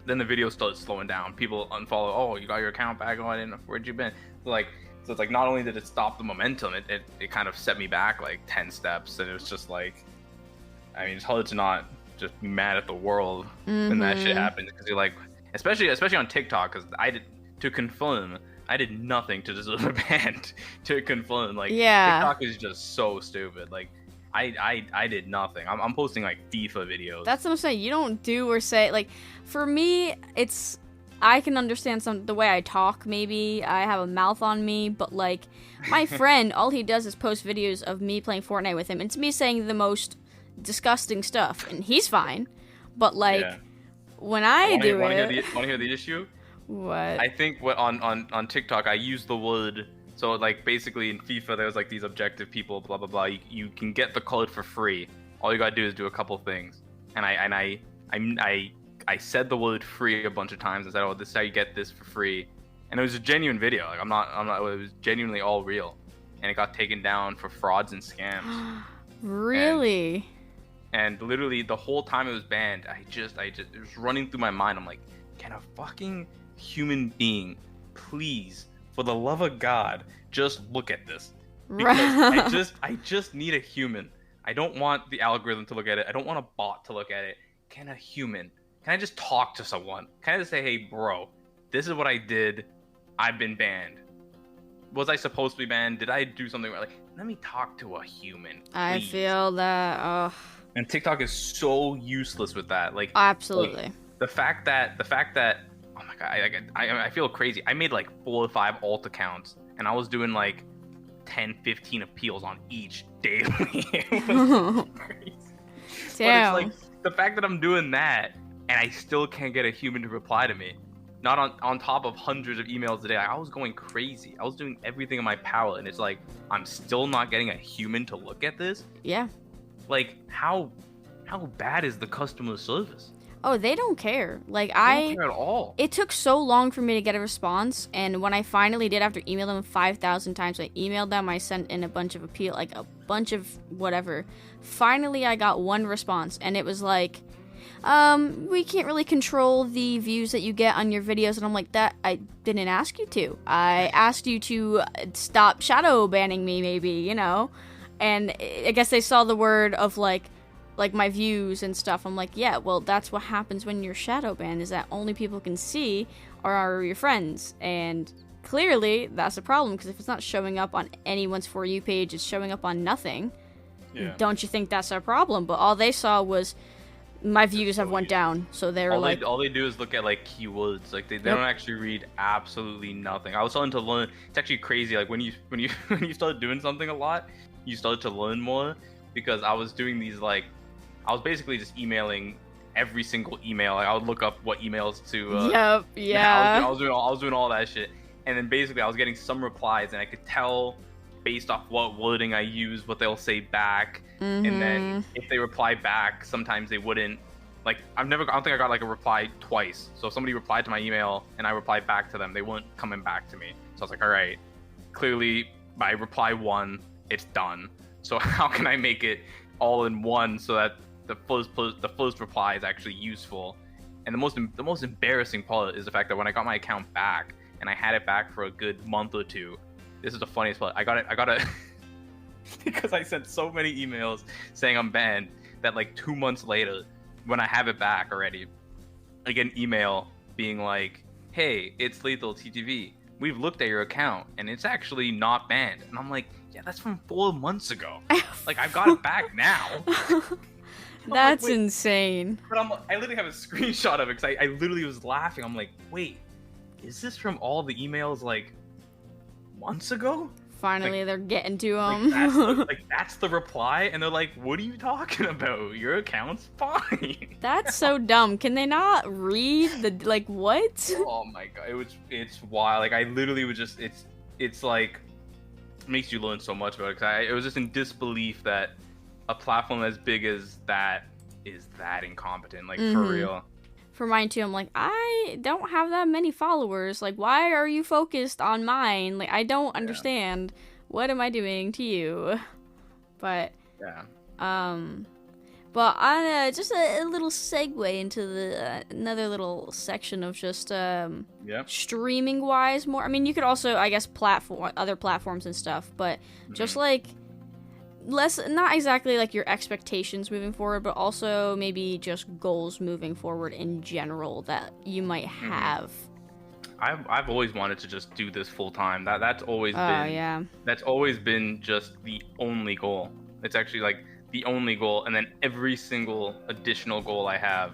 B: Then the video started slowing down. People unfollow. Oh, you got your account back? Oh, I didn't know where'd you been. So it's like not only did it stop the momentum, it kind of set me back like 10 steps, and it was just like, I mean, it's hard to not just be mad at the world when that shit happens, because you're like, especially on TikTok, because I did nothing to deserve a ban. To confirm, like, TikTok is just so stupid. Like, I did nothing. I'm posting like FIFA videos.
A: That's what I'm saying. You don't do or say, like, for me, it's, I can understand the way I talk, maybe I have a mouth on me, but like, my friend, all he does is post videos of me playing Fortnite with him. It's me saying the most disgusting stuff, and he's fine. But like, when I do it,
B: want to hear the issue?
A: What?
B: I think on TikTok I use the word, so like basically in FIFA there's like these objective people, blah blah blah. You can get the code for free. All you gotta do is do a couple things. And I said the word free a bunch of times and said, oh, this is how you get this for free. And it was a genuine video. Like I'm not. It was genuinely all real. And it got taken down for frauds and scams.
A: Really?
B: And literally the whole time it was banned, it was running through my mind. I'm like, can a fucking human being, please, for the love of God, just look at this? Because I just need a human. I don't want the algorithm to look at it. I don't want a bot to look at it. Can I just talk to someone? Can I just say, hey, bro, this is what I did. I've been banned. Was I supposed to be banned? Did I do something wrong? Like, let me talk to a human, please.
A: I feel that. Oh.
B: And TikTok is so useless with that. Like,
A: absolutely.
B: Like, the fact that oh my god, I feel crazy. I made like 4 or 5 alt accounts, and I was doing like 10, 15 appeals on each daily. It was crazy.
A: Damn.
B: But it's like the fact that I'm doing that and I still can't get a human to reply to me. Not on top of hundreds of emails a day. I was going crazy. I was doing everything in my power, and it's like I'm still not getting a human to look at this.
A: Yeah.
B: Like, how bad is the customer service?
A: Oh, they don't care. Like,
B: they don't care at all.
A: It took so long for me to get a response, and when I finally did, after emailing them 5,000 times, I emailed them, I sent in a bunch of a bunch of whatever. Finally, I got one response, and it was like, we can't really control the views that you get on your videos. And I'm like, that I didn't ask you to. I asked you to stop shadow banning me, maybe, you know? And I guess they saw the word of like my views and stuff. I'm like, yeah, well, that's what happens when you're shadow banned, is that only people can see are your friends. And clearly that's a problem, because if it's not showing up on anyone's For You page, it's showing up on nothing. Yeah. Don't you think that's a problem? But all they saw was my views have went down, so they're
B: all they do is look at like keywords. Like they don't actually read absolutely nothing. I was starting to learn. It's actually crazy. Like when you start doing something a lot, you start to learn more, because I was doing these, like, I was basically just emailing every single email. Like, I would look up what emails to.
A: Yep. Yeah.
B: I was doing all that shit, and then basically I was getting some replies, and I could tell based off what wording I use what they'll say back.
A: Mm-hmm.
B: And then if they reply back, sometimes they wouldn't. Like, I don't think I got like a reply twice. So if somebody replied to my email and I replied back to them, they weren't coming back to me. So I was like, all right, clearly by reply 1, it's done. So how can I make it all in one so that the first reply is actually useful? And the most embarrassing part is the fact that when I got my account back, and I had it back for a good month or two, this is the funniest part. I got it because I sent so many emails saying I'm banned that like 2 months later, when I have it back already, I get an email being like, hey, it's ItsLethalTTV. We've looked at your account and it's actually not banned. And I'm like, yeah, that's from 4 months ago. Like, I've got it back now.
A: That's like, insane.
B: But I literally have a screenshot of it, because I literally was laughing. I'm like, wait, is this from all the emails like months ago?
A: Finally, they're getting to
B: Like
A: them.
B: that's the reply, and they're like, "What are you talking about? Your account's fine."
A: That's so dumb. Can they not read the like what?
B: Oh my god, it's wild. Like I literally was just it's like makes you learn so much about it. Cause it was just in disbelief that a platform as big as that is that incompetent. Like for real.
A: For mine too, I'm like, I don't have that many followers. Like, why are you focused on mine? Like, I don't understand. What am I doing to you? But but on just a little segue into the another little section of just streaming wise more. I mean, you could also, I guess, other platforms and stuff, but just like less, not exactly like your expectations moving forward, but also maybe just goals moving forward in general that you might have.
B: I've always wanted to just do this full time. That's always been just the only goal. It's actually like the only goal, and then every single additional goal I have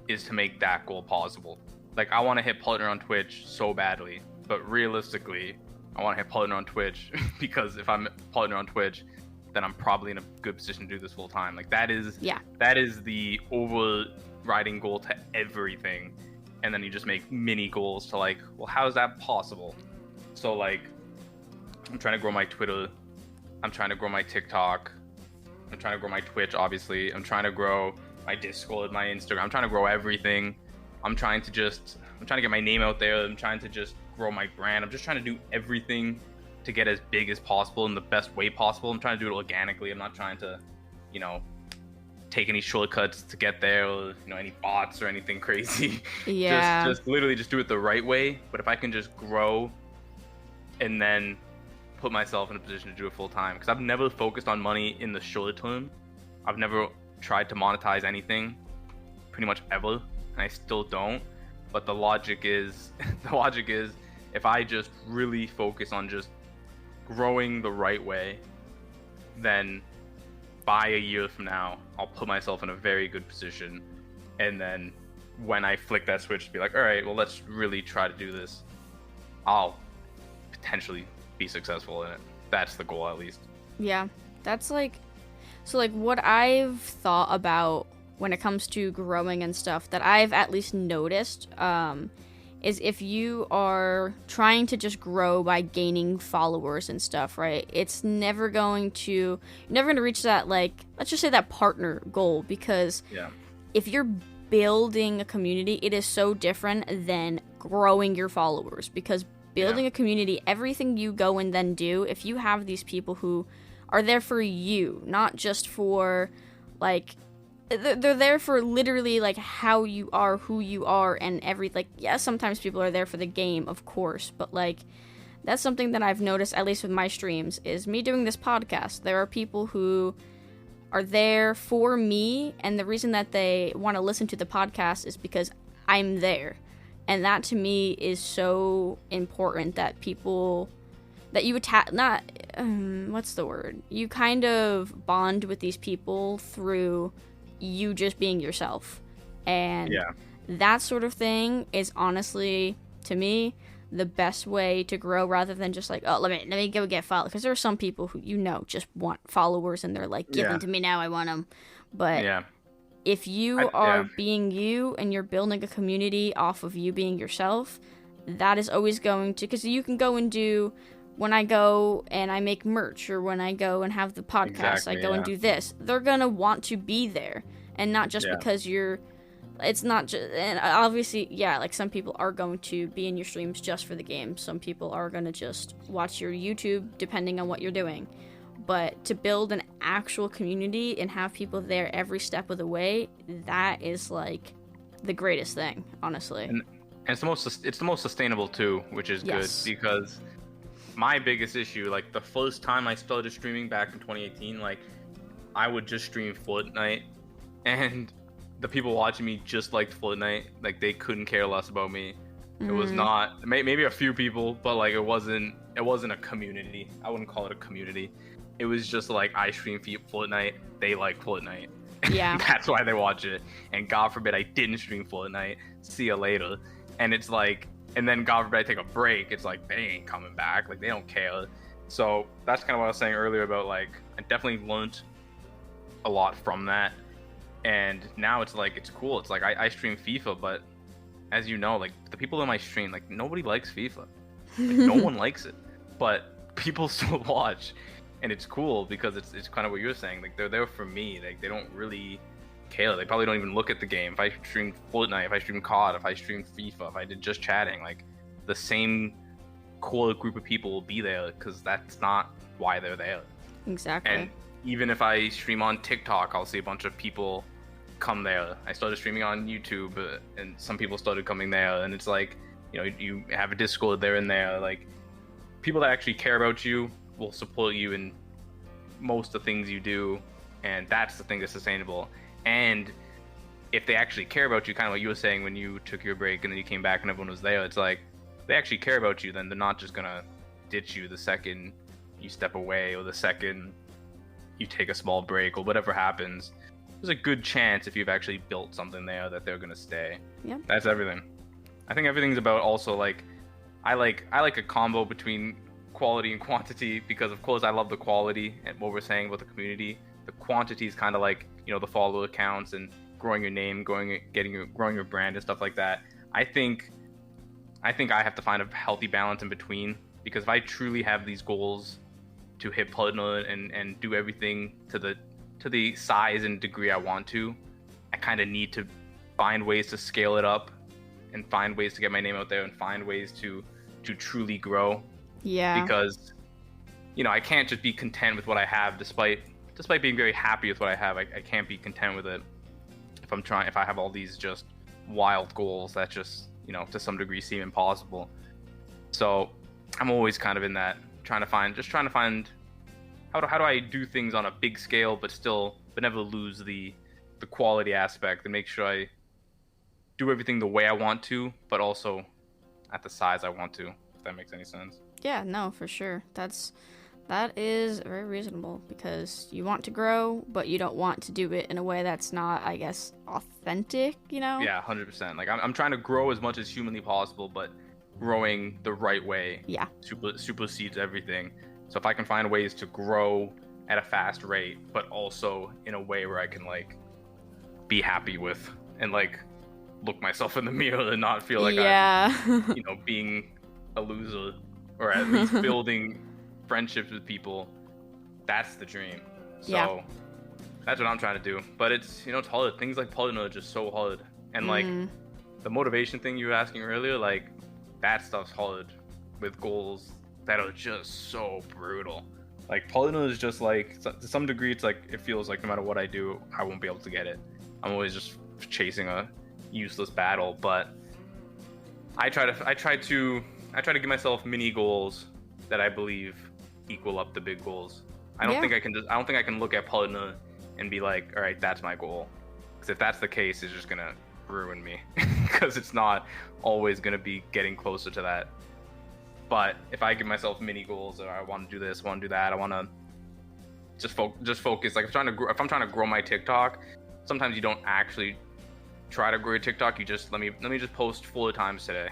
B: is to make that goal possible. Like I want to hit partner on Twitch so badly, but realistically, I want to hit partner on Twitch because if I'm partner on Twitch, then I'm probably in a good position to do this full time. Like that is the overriding goal to everything. And then you just make mini goals to like, well, how is that possible? So like, I'm trying to grow my Twitter. I'm trying to grow my TikTok. I'm trying to grow my Twitch, obviously. I'm trying to grow my Discord, my Instagram. I'm trying to grow everything. I'm trying to get my name out there. I'm trying to just grow my brand. I'm just trying to do everything to get as big as possible in the best way possible. I'm trying to do it organically. I'm not trying to, take any shortcuts to get there, or any bots or anything crazy.
A: Yeah.
B: just literally just do it the right way. But if I can just grow and then put myself in a position to do it full time, because I've never focused on money in the short term. I've never tried to monetize anything pretty much ever, and I still don't. But the logic is if I just really focus on just growing the right way, then by a year from now, I'll put myself in a very good position. And then when I flick that switch, be like, all right, well, let's really try to do this. I'll potentially be successful in it. That's the goal, at least.
A: Yeah, that's like, so like what I've thought about when it comes to growing and stuff that I've at least noticed, is if you are trying to just grow by gaining followers and stuff, right? It's never going to reach that, like, let's just say that partner goal, because if you're building a community, it is so different than growing your followers, because building a community, everything you go and then do, if you have these people who are there for you, not just for, like, they're there for literally like how you are, who you are, and sometimes people are there for the game, of course, but like that's something that I've noticed, at least with my streams, is me doing this podcast. There are people who are there for me, and the reason that they want to listen to the podcast is because I'm there, and that to me is so important, that people that you you kind of bond with these people through you just being yourself, and that sort of thing is honestly, to me, the best way to grow, rather than just like, oh, let me go get followers, because there are some people who just want followers and they're like, give them to me now, I want them. But if you are being you and you're building a community off of you being yourself, that is always going to, because you can go and do, when I go and I make merch, or when I go and have the podcast, I go and do this, they're gonna want to be there, and not just because it's not just, and obviously, like some people are going to be in your streams just for the game. Some people are gonna just watch your YouTube, depending on what you're doing. But to build an actual community and have people there every step of the way, that is like the greatest thing, honestly.
B: And it's the most sustainable too, which is good, because my biggest issue, like the first time I started streaming back in 2018, like I would just stream Fortnite, and the people watching me just liked Fortnite. Like they couldn't care less about me. It was not, maybe a few people, but like it wasn't a community. I wouldn't call it a community. It was just like, I stream Fortnite, they like Fortnite.
A: Yeah.
B: That's why they watch it. And God forbid I didn't stream Fortnite. See you later. And it's like, and then God forbid I take a break, it's like they ain't coming back. Like they don't care. So that's kind of what I was saying earlier about like I definitely learned a lot from that, and now it's like it's cool. It's like I stream FIFA, but as you know, like the people in my stream, like nobody likes FIFA. Like no one likes it, but people still watch, and it's cool because it's kind of what you're saying. Like they're there for me. Like they don't really care. They probably don't even look at the game. If I stream Fortnite, if I stream COD, if I stream FIFA, if I did just chatting, like the same core group of people will be there because that's not why they're there.
A: Exactly.
B: And even if I stream on TikTok, I'll see a bunch of people come there. I started streaming on YouTube, and some people started coming there, and it's like, you know, you have a Discord there and there. Like, people that actually care about you will support you in most of the things you do, and that's the thing that's sustainable. And if they actually care about you, kind of what you were saying when you took your break and then you came back and everyone was there, it's like, they actually care about you, then they're not just gonna ditch you the second you step away or the second you take a small break or whatever happens. There's a good chance if you've actually built something there that they're gonna stay.
A: Yeah.
B: That's everything. I think everything's about also like I like a combo between quality and quantity, because of course I love the quality and what we're saying about the community. The quantity is kind of like, you know, the follower accounts and growing your name, growing your brand and stuff like that. I think I have to find a healthy balance in between, because if I truly have these goals to hit partner and do everything to the size and degree I want to, I kind of need to find ways to scale it up and find ways to get my name out there and find ways to truly grow.
A: Yeah.
B: Because, you know, I can't just be content with what I have, despite being very happy with what I have. I can't be content with it if I have all these just wild goals that just, you know, to some degree seem impossible. So I'm always kind of in that, trying to find how do I do things on a big scale but never lose the quality aspect, and make sure I do everything the way I want to, but also at the size I want to, if that makes any sense.
A: Yeah, no, for sure. That is very reasonable, because you want to grow, but you don't want to do it in a way that's not, I guess, authentic, you know?
B: Yeah, 100%. Like, I'm trying to grow as much as humanly possible, but growing the right way supersedes everything. So if I can find ways to grow at a fast rate, but also in a way where I can, like, be happy with and, like, look myself in the mirror and not feel like I'm, you know, being a loser, or at least building friendships with people, that's the dream. So that's what I'm trying to do. But it's, you know, it's hard. Things like partner are just so hard. And like the motivation thing you were asking earlier, like that stuff's hard with goals that are just so brutal. Like partner is just like, to some degree, it's like, it feels like no matter what I do, I won't be able to get it. I'm always just chasing a useless battle. But I try to give myself mini goals that I believe equal up the big goals. I don't think I can look at partner and be like, all right, that's my goal. Because if that's the case, it's just gonna ruin me. Because it's not always gonna be getting closer to that. But if I give myself mini goals, or I want to do this, want to do that, I want to just focus. Like if I'm trying to grow my TikTok, sometimes you don't actually try to grow your TikTok. You just let me just post 4 times today.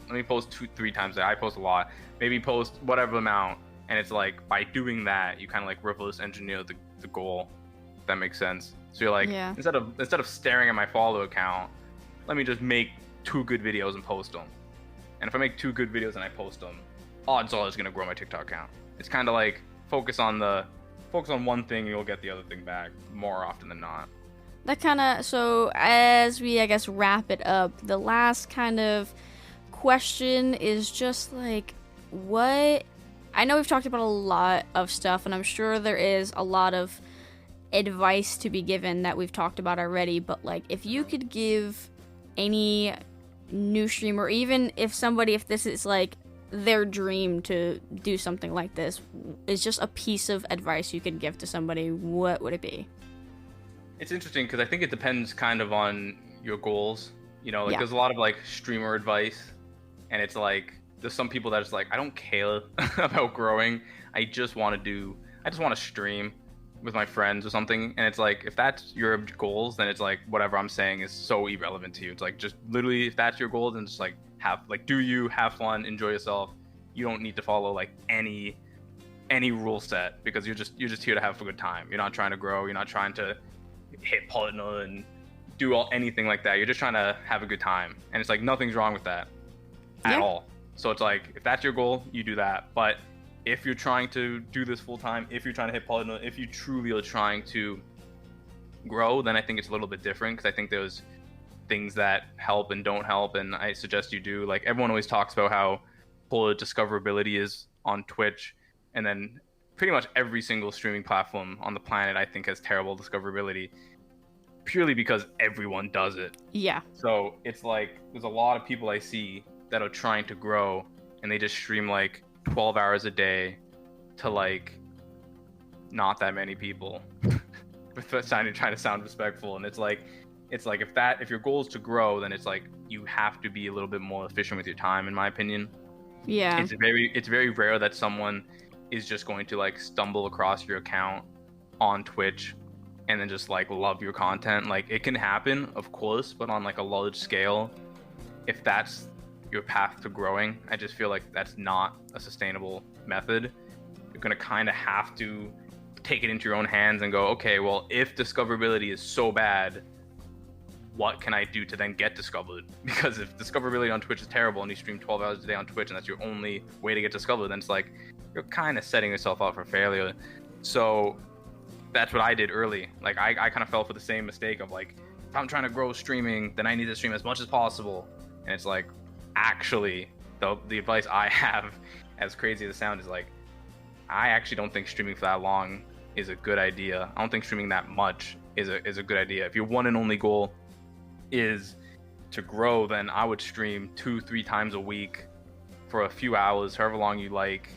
B: Let me post 2-3 times a day. I post a lot. Maybe post whatever amount, and it's like by doing that, you kind of like reverse engineer the goal. If that makes sense. So you're like, instead of staring at my follower account, let me just make 2 good videos and post them. And if I make 2 good videos and I post them, odds are it's gonna grow my TikTok account. It's kind of like focus on one thing, and you'll get the other thing back more often than not.
A: That kind of, so as we, I guess, wrap it up, the last kind of question is just like, what, I know we've talked about a lot of stuff, and I'm sure there is a lot of advice to be given that we've talked about already, but like, if you could give any new streamer, even if this is like their dream to do something like this, is just a piece of advice you could give to somebody, what would it be?
B: It's interesting because I think it depends kind of on your goals. You know, like there's a lot of like streamer advice, and it's like there's some people that it's like, I don't care about growing. I just want to stream with my friends or something. And it's like, if that's your goals, then it's like whatever I'm saying is so irrelevant to you. It's like, just literally, if that's your goals, then just like have fun, enjoy yourself. You don't need to follow like any any rule set, because you're just here to have a good time. You're not trying to grow. You're not trying to hit partner and do anything like that. You're just trying to have a good time, and it's like nothing's wrong with that at all. So it's like, if that's your goal, you do that. But if you're trying to do this full time, if you're trying to hit partner, if you truly are trying to grow, then I think it's a little bit different, because I think there's things that help and don't help, and I suggest you do. Like, everyone always talks about how poor discoverability is on Twitch, and then pretty much every single streaming platform on the planet, I think, has terrible discoverability, purely because everyone does it.
A: Yeah.
B: So it's like, there's a lot of people I see that are trying to grow, and they just stream like 12 hours a day to like not that many people. With trying to sound respectful, and it's like if your goal is to grow, then it's like you have to be a little bit more efficient with your time, in my opinion.
A: Yeah.
B: It's very rare that someone is just going to like stumble across your account on Twitch and then just like love your content. Like, it can happen, of course, but on like a large scale, if that's your path to growing, I just feel like that's not a sustainable method. You're gonna kind of have to take it into your own hands and go, okay, well, if discoverability is so bad, what can I do to then get discovered? Because if discoverability on Twitch is terrible and you stream 12 hours a day on Twitch and that's your only way to get discovered, then it's like you're kind of setting yourself up for failure. So that's what I did early. Like, I kind of fell for the same mistake of like, if I'm trying to grow streaming, then I need to stream as much as possible. And it's like, actually, the advice I have, as crazy as it sounds, is like, I actually don't think streaming for that long is a good idea. I don't think streaming that much is a good idea. If your one and only goal is to grow, then I would stream 2-3 times a week for a few hours, however long you like,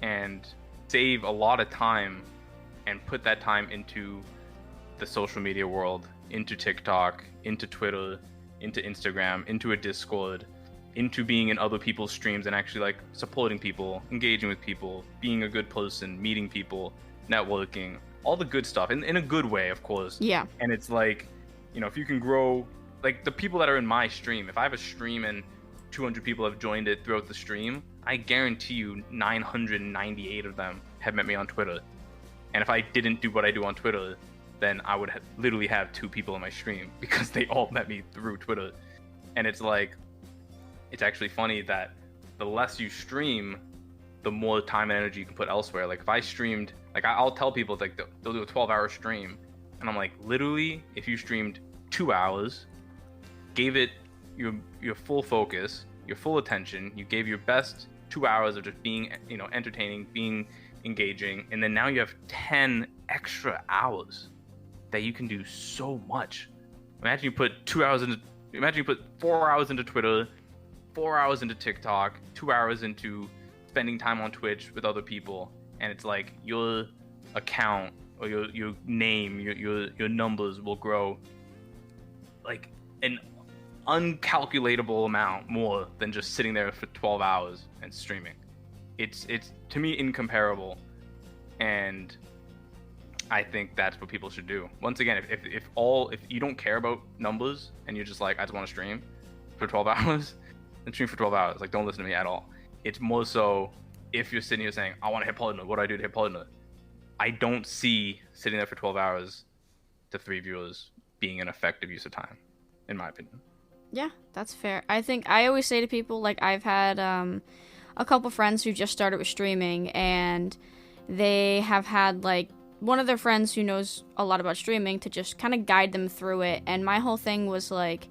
B: and save a lot of time and put that time into the social media world, into TikTok, into Twitter, into Instagram, into a Discord, into being in other people's streams and actually like supporting people, engaging with people, being a good person, meeting people, networking, all the good stuff in a good way, of course.
A: Yeah.
B: And it's like, you know, if you can grow, like the people that are in my stream, if I have a stream and 200 people have joined it throughout the stream, I guarantee you 998 of them have met me on Twitter. And if I didn't do what I do on Twitter, then I would literally have 2 people in my stream, because they all met me through Twitter. And it's like, it's actually funny that the less you stream, the more time and energy you can put elsewhere. Like, if I streamed, like, I'll tell people, like, they'll do a 12-hour stream, and I'm like, literally, if you streamed 2 hours, gave it your full focus, your full attention, you gave your best 2 hours of just being, you know, entertaining, being engaging, and then now you have 10 extra hours that you can do so much. Imagine you put 4 hours into Twitter, 4 hours into TikTok, 2 hours into spending time on Twitch with other people, and it's like your account or your name, your numbers will grow like an uncalculatable amount more than just sitting there for 12 hours and streaming. It's to me incomparable, and I think that's what people should do. Once again, if you don't care about numbers and you're just like, I just want to stream for 12 hours, then stream for 12 hours. Like, don't listen to me at all. It's more so if you're sitting here saying, I want to hit partner, what do I do to hit partner? I don't see sitting there for 12 hours to 3 viewers being an effective use of time, in my opinion.
A: Yeah, that's fair. I think I always say to people, like, I've had a couple friends who just started with streaming, and they have had, like, one of their friends who knows a lot about streaming to just kind of guide them through it. And my whole thing was like,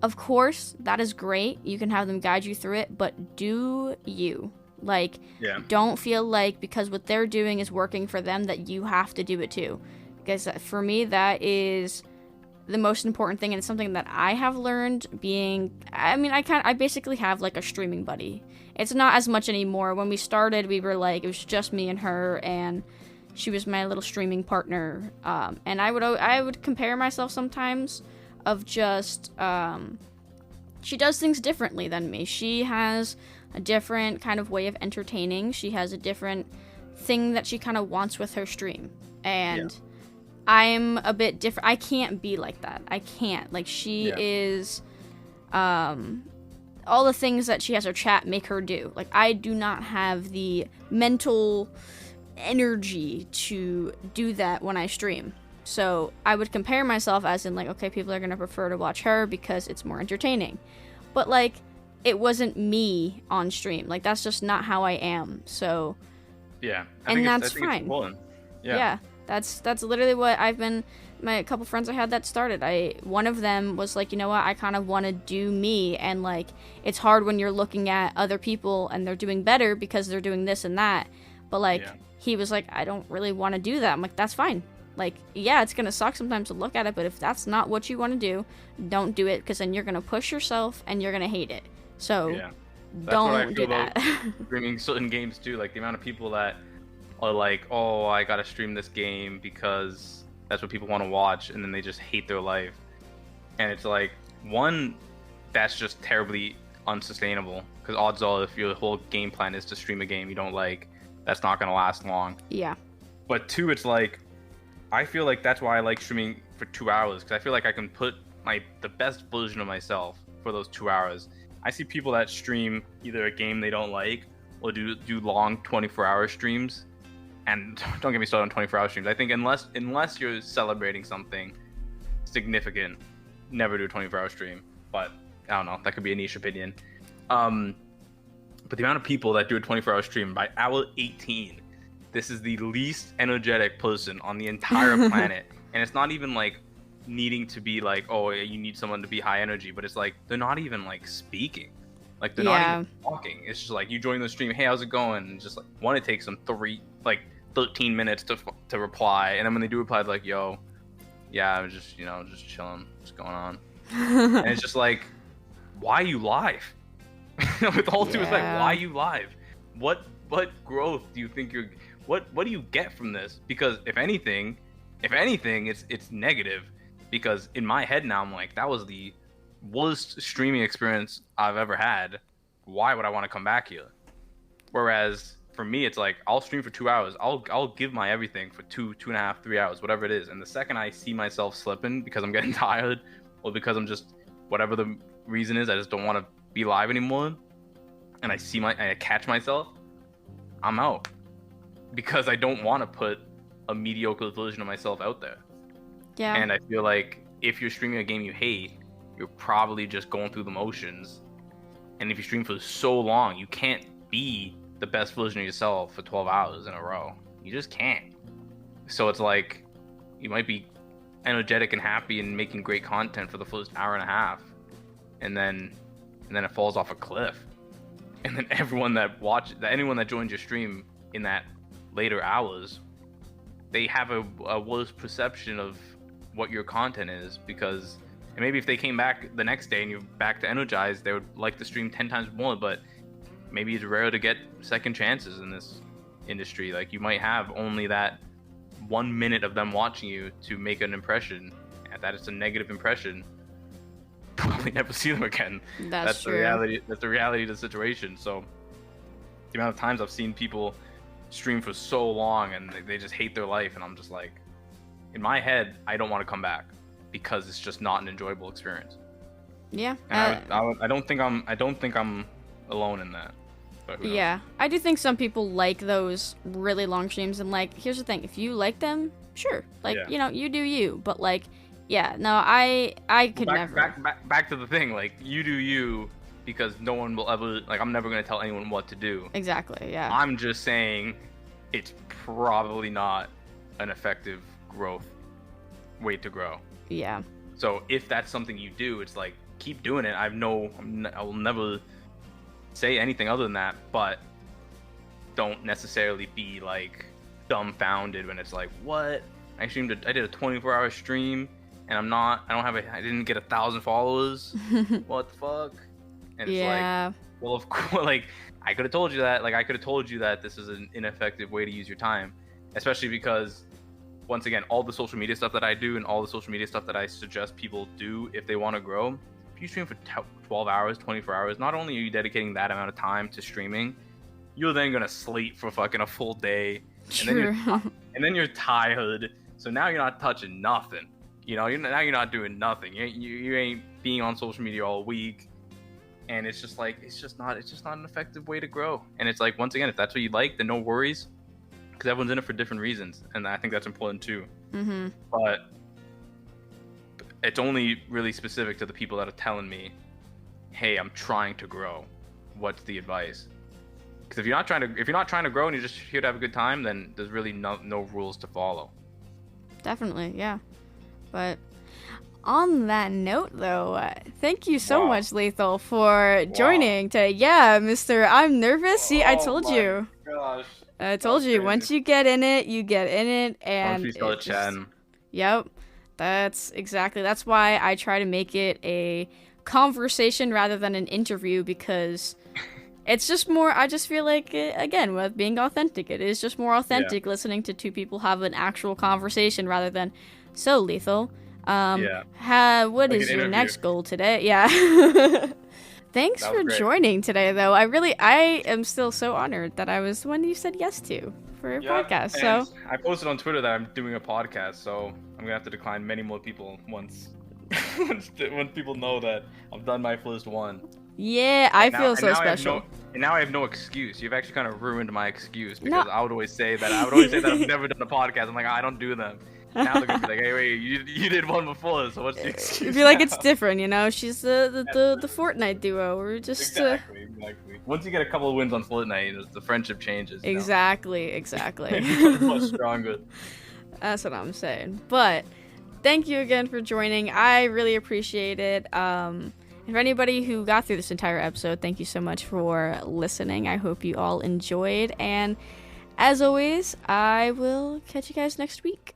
A: of course, that is great. You can have them guide you through it, but do you. Like, don't feel like because what they're doing is working for them that you have to do it too. Because for me, that is the most important thing, and it's something that I have learned I basically have like a streaming buddy. It's not as much anymore. When we started, we were like, it was just me and her, and she was my little streaming partner. And I would compare myself sometimes of just, she does things differently than me. She has a different kind of way of entertaining. She has a different thing that she kind of wants with her stream. And I'm a bit different. I can't be like that. I can't. Like, she is, all the things that she has her chat make her do. Like, I do not have the mental energy to do that when I stream. So I would compare myself as in, like, okay, people are going to prefer to watch her because it's more entertaining. But, like, it wasn't me on stream. Like, that's just not how I am. So,
B: yeah.
A: And that's fine. Yeah. That's literally what I've been... My couple friends I had that started. One of them was like, you know what, I kind of want to do me, and like, it's hard when you're looking at other people and they're doing better because they're doing this and that. But like, he was like, I don't really want to do that. I'm like, that's fine. Like, yeah, it's gonna suck sometimes to look at it, but if that's not what you want to do, don't do it, because then you're gonna push yourself and you're gonna hate it. So don't do that.
B: Streaming certain games too, like the amount of people that are like, oh, I gotta stream this game because that's what people want to watch, and then they just hate their life. And it's like, one, that's just terribly unsustainable, because odds are if your whole game plan is to stream a game you don't like, that's not going to last long.
A: Yeah.
B: But two, it's like, I feel like that's why I like streaming for 2 hours, because I feel like I can put the best version of myself for those 2 hours. I see people that stream either a game they don't like or do long 24-hour streams. And don't get me started on 24-hour streams. I think unless you're celebrating something significant, never do a 24-hour stream. But I don't know, that could be a niche opinion. But the amount of people that do a 24-hour stream, by hour 18, this is the least energetic person on the entire planet. And it's not even like needing to be like, oh, you need someone to be high energy, but it's like they're not even like speaking. Like they're not even talking. It's just like, you join the stream, hey, how's it going? And just like, it takes them 13 minutes to reply, and then when they do reply, like, yo, yeah, I'm just chilling, what's going on? And it's just like, why are you live? With all due respect, why are you live? What growth do you think what do you get from this? Because if anything, it's negative, because in my head now, I'm like, that was the worst streaming experience I've ever had. Why would I want to come back here? Whereas for me, it's like, I'll stream for 2 hours. I'll give my everything for 2.5, 3 hours, whatever it is. And the second I see myself slipping because I'm getting tired, or because I'm just, whatever the reason is, I just don't want to be live anymore, and I catch myself, I'm out. Because I don't want to put a mediocre version of myself out there.
A: Yeah.
B: And I feel like if you're streaming a game you hate, you're probably just going through the motions. And if you stream for so long, you can't be the best version of yourself for 12 hours in a row. You just can't. So it's like, you might be energetic and happy and making great content for the first hour and a half, and then it falls off a cliff. And then anyone that joins your stream in that later hours, they have a worse perception of what your content is, because maybe if they came back the next day and you're back to energized, they would like the stream 10 times more. But maybe it's rare to get second chances in this industry. Like, you might have only that 1 minute of them watching you to make an impression, and that it's a negative impression, probably never see them again. That's true. The reality. That's the reality of the situation. So the amount of times I've seen people stream for so long and they just hate their life, and I'm just like, in my head, I don't want to come back because it's just not an enjoyable experience.
A: Yeah.
B: And I don't think I'm alone in that.
A: Yeah, I do think some people like those really long streams, and like, here's the thing, if you like them, sure, like, you know, you do you, but like, yeah, no, I could never.
B: Back to the thing, like, you do you, because no one will ever, like, I'm never going to tell anyone what to do.
A: Exactly, yeah.
B: I'm just saying it's probably not an effective way to grow.
A: Yeah.
B: So if that's something you do, it's like, keep doing it. I will never say anything other than that, but don't necessarily be like dumbfounded when it's like, what? I did a 24-hour stream and I didn't get 1,000 followers. What the fuck? And it's like, well, of course, like, I could have told you that. Like, I could have told you that this is an ineffective way to use your time, especially because, once again, all the social media stuff that I do and all the social media stuff that I suggest people do if they want to grow, if you stream for 12 hours, 24 hours, not only are you dedicating that amount of time to streaming, you're then going to sleep for fucking a full day. And then you're tired. So now you're not touching nothing. You know, now you're not doing nothing. You ain't being on social media all week. and it's just like it's just not an effective way to grow. And it's like, once again, if that's what you like, then no worries, because everyone's in it for different reasons, and I think that's important too.
A: Mm-hmm.
B: But it's only really specific to the people that are telling me, hey, I'm trying to grow, what's the advice? Because if you're not trying to grow and you're just here to have a good time, then there's really no rules to follow.
A: Definitely, yeah. But on that note, though, thank you so much, Lethal, for joining today. Yeah, Mr. I'm nervous. See, I told you.
B: Gosh.
A: I told you, once you get in it, you get in it, and
B: once we start chatting.
A: Yep, that's why I try to make it a conversation rather than an interview, because it's just more, I just feel like, again, with being authentic, it is just more authentic listening to two people have an actual conversation rather than, so Lethal, what is your next goal today? Yeah. Thanks for joining today, though. I am still so honored that I was the one you said yes to for a podcast. So
B: I posted on Twitter that I'm doing a podcast, so I'm gonna have to decline many more people once people know that I've done my first one.
A: Yeah, I feel so special.
B: And now I have no excuse. You've actually kind of ruined my excuse, because I would always say that I've never done a podcast. I'm like, I don't do them. Now they're gonna be like, hey, wait, you did one before, so what's the excuse?
A: You'd be like, it's different, you know? She's the Fortnite duo. We're just
B: exactly. Once you get a couple of wins on Fortnite, the friendship changes.
A: Exactly.
B: Much stronger.
A: That's what I'm saying. But thank you again for joining. I really appreciate it. And for anybody who got through this entire episode, thank you so much for listening. I hope you all enjoyed. And as always, I will catch you guys next week.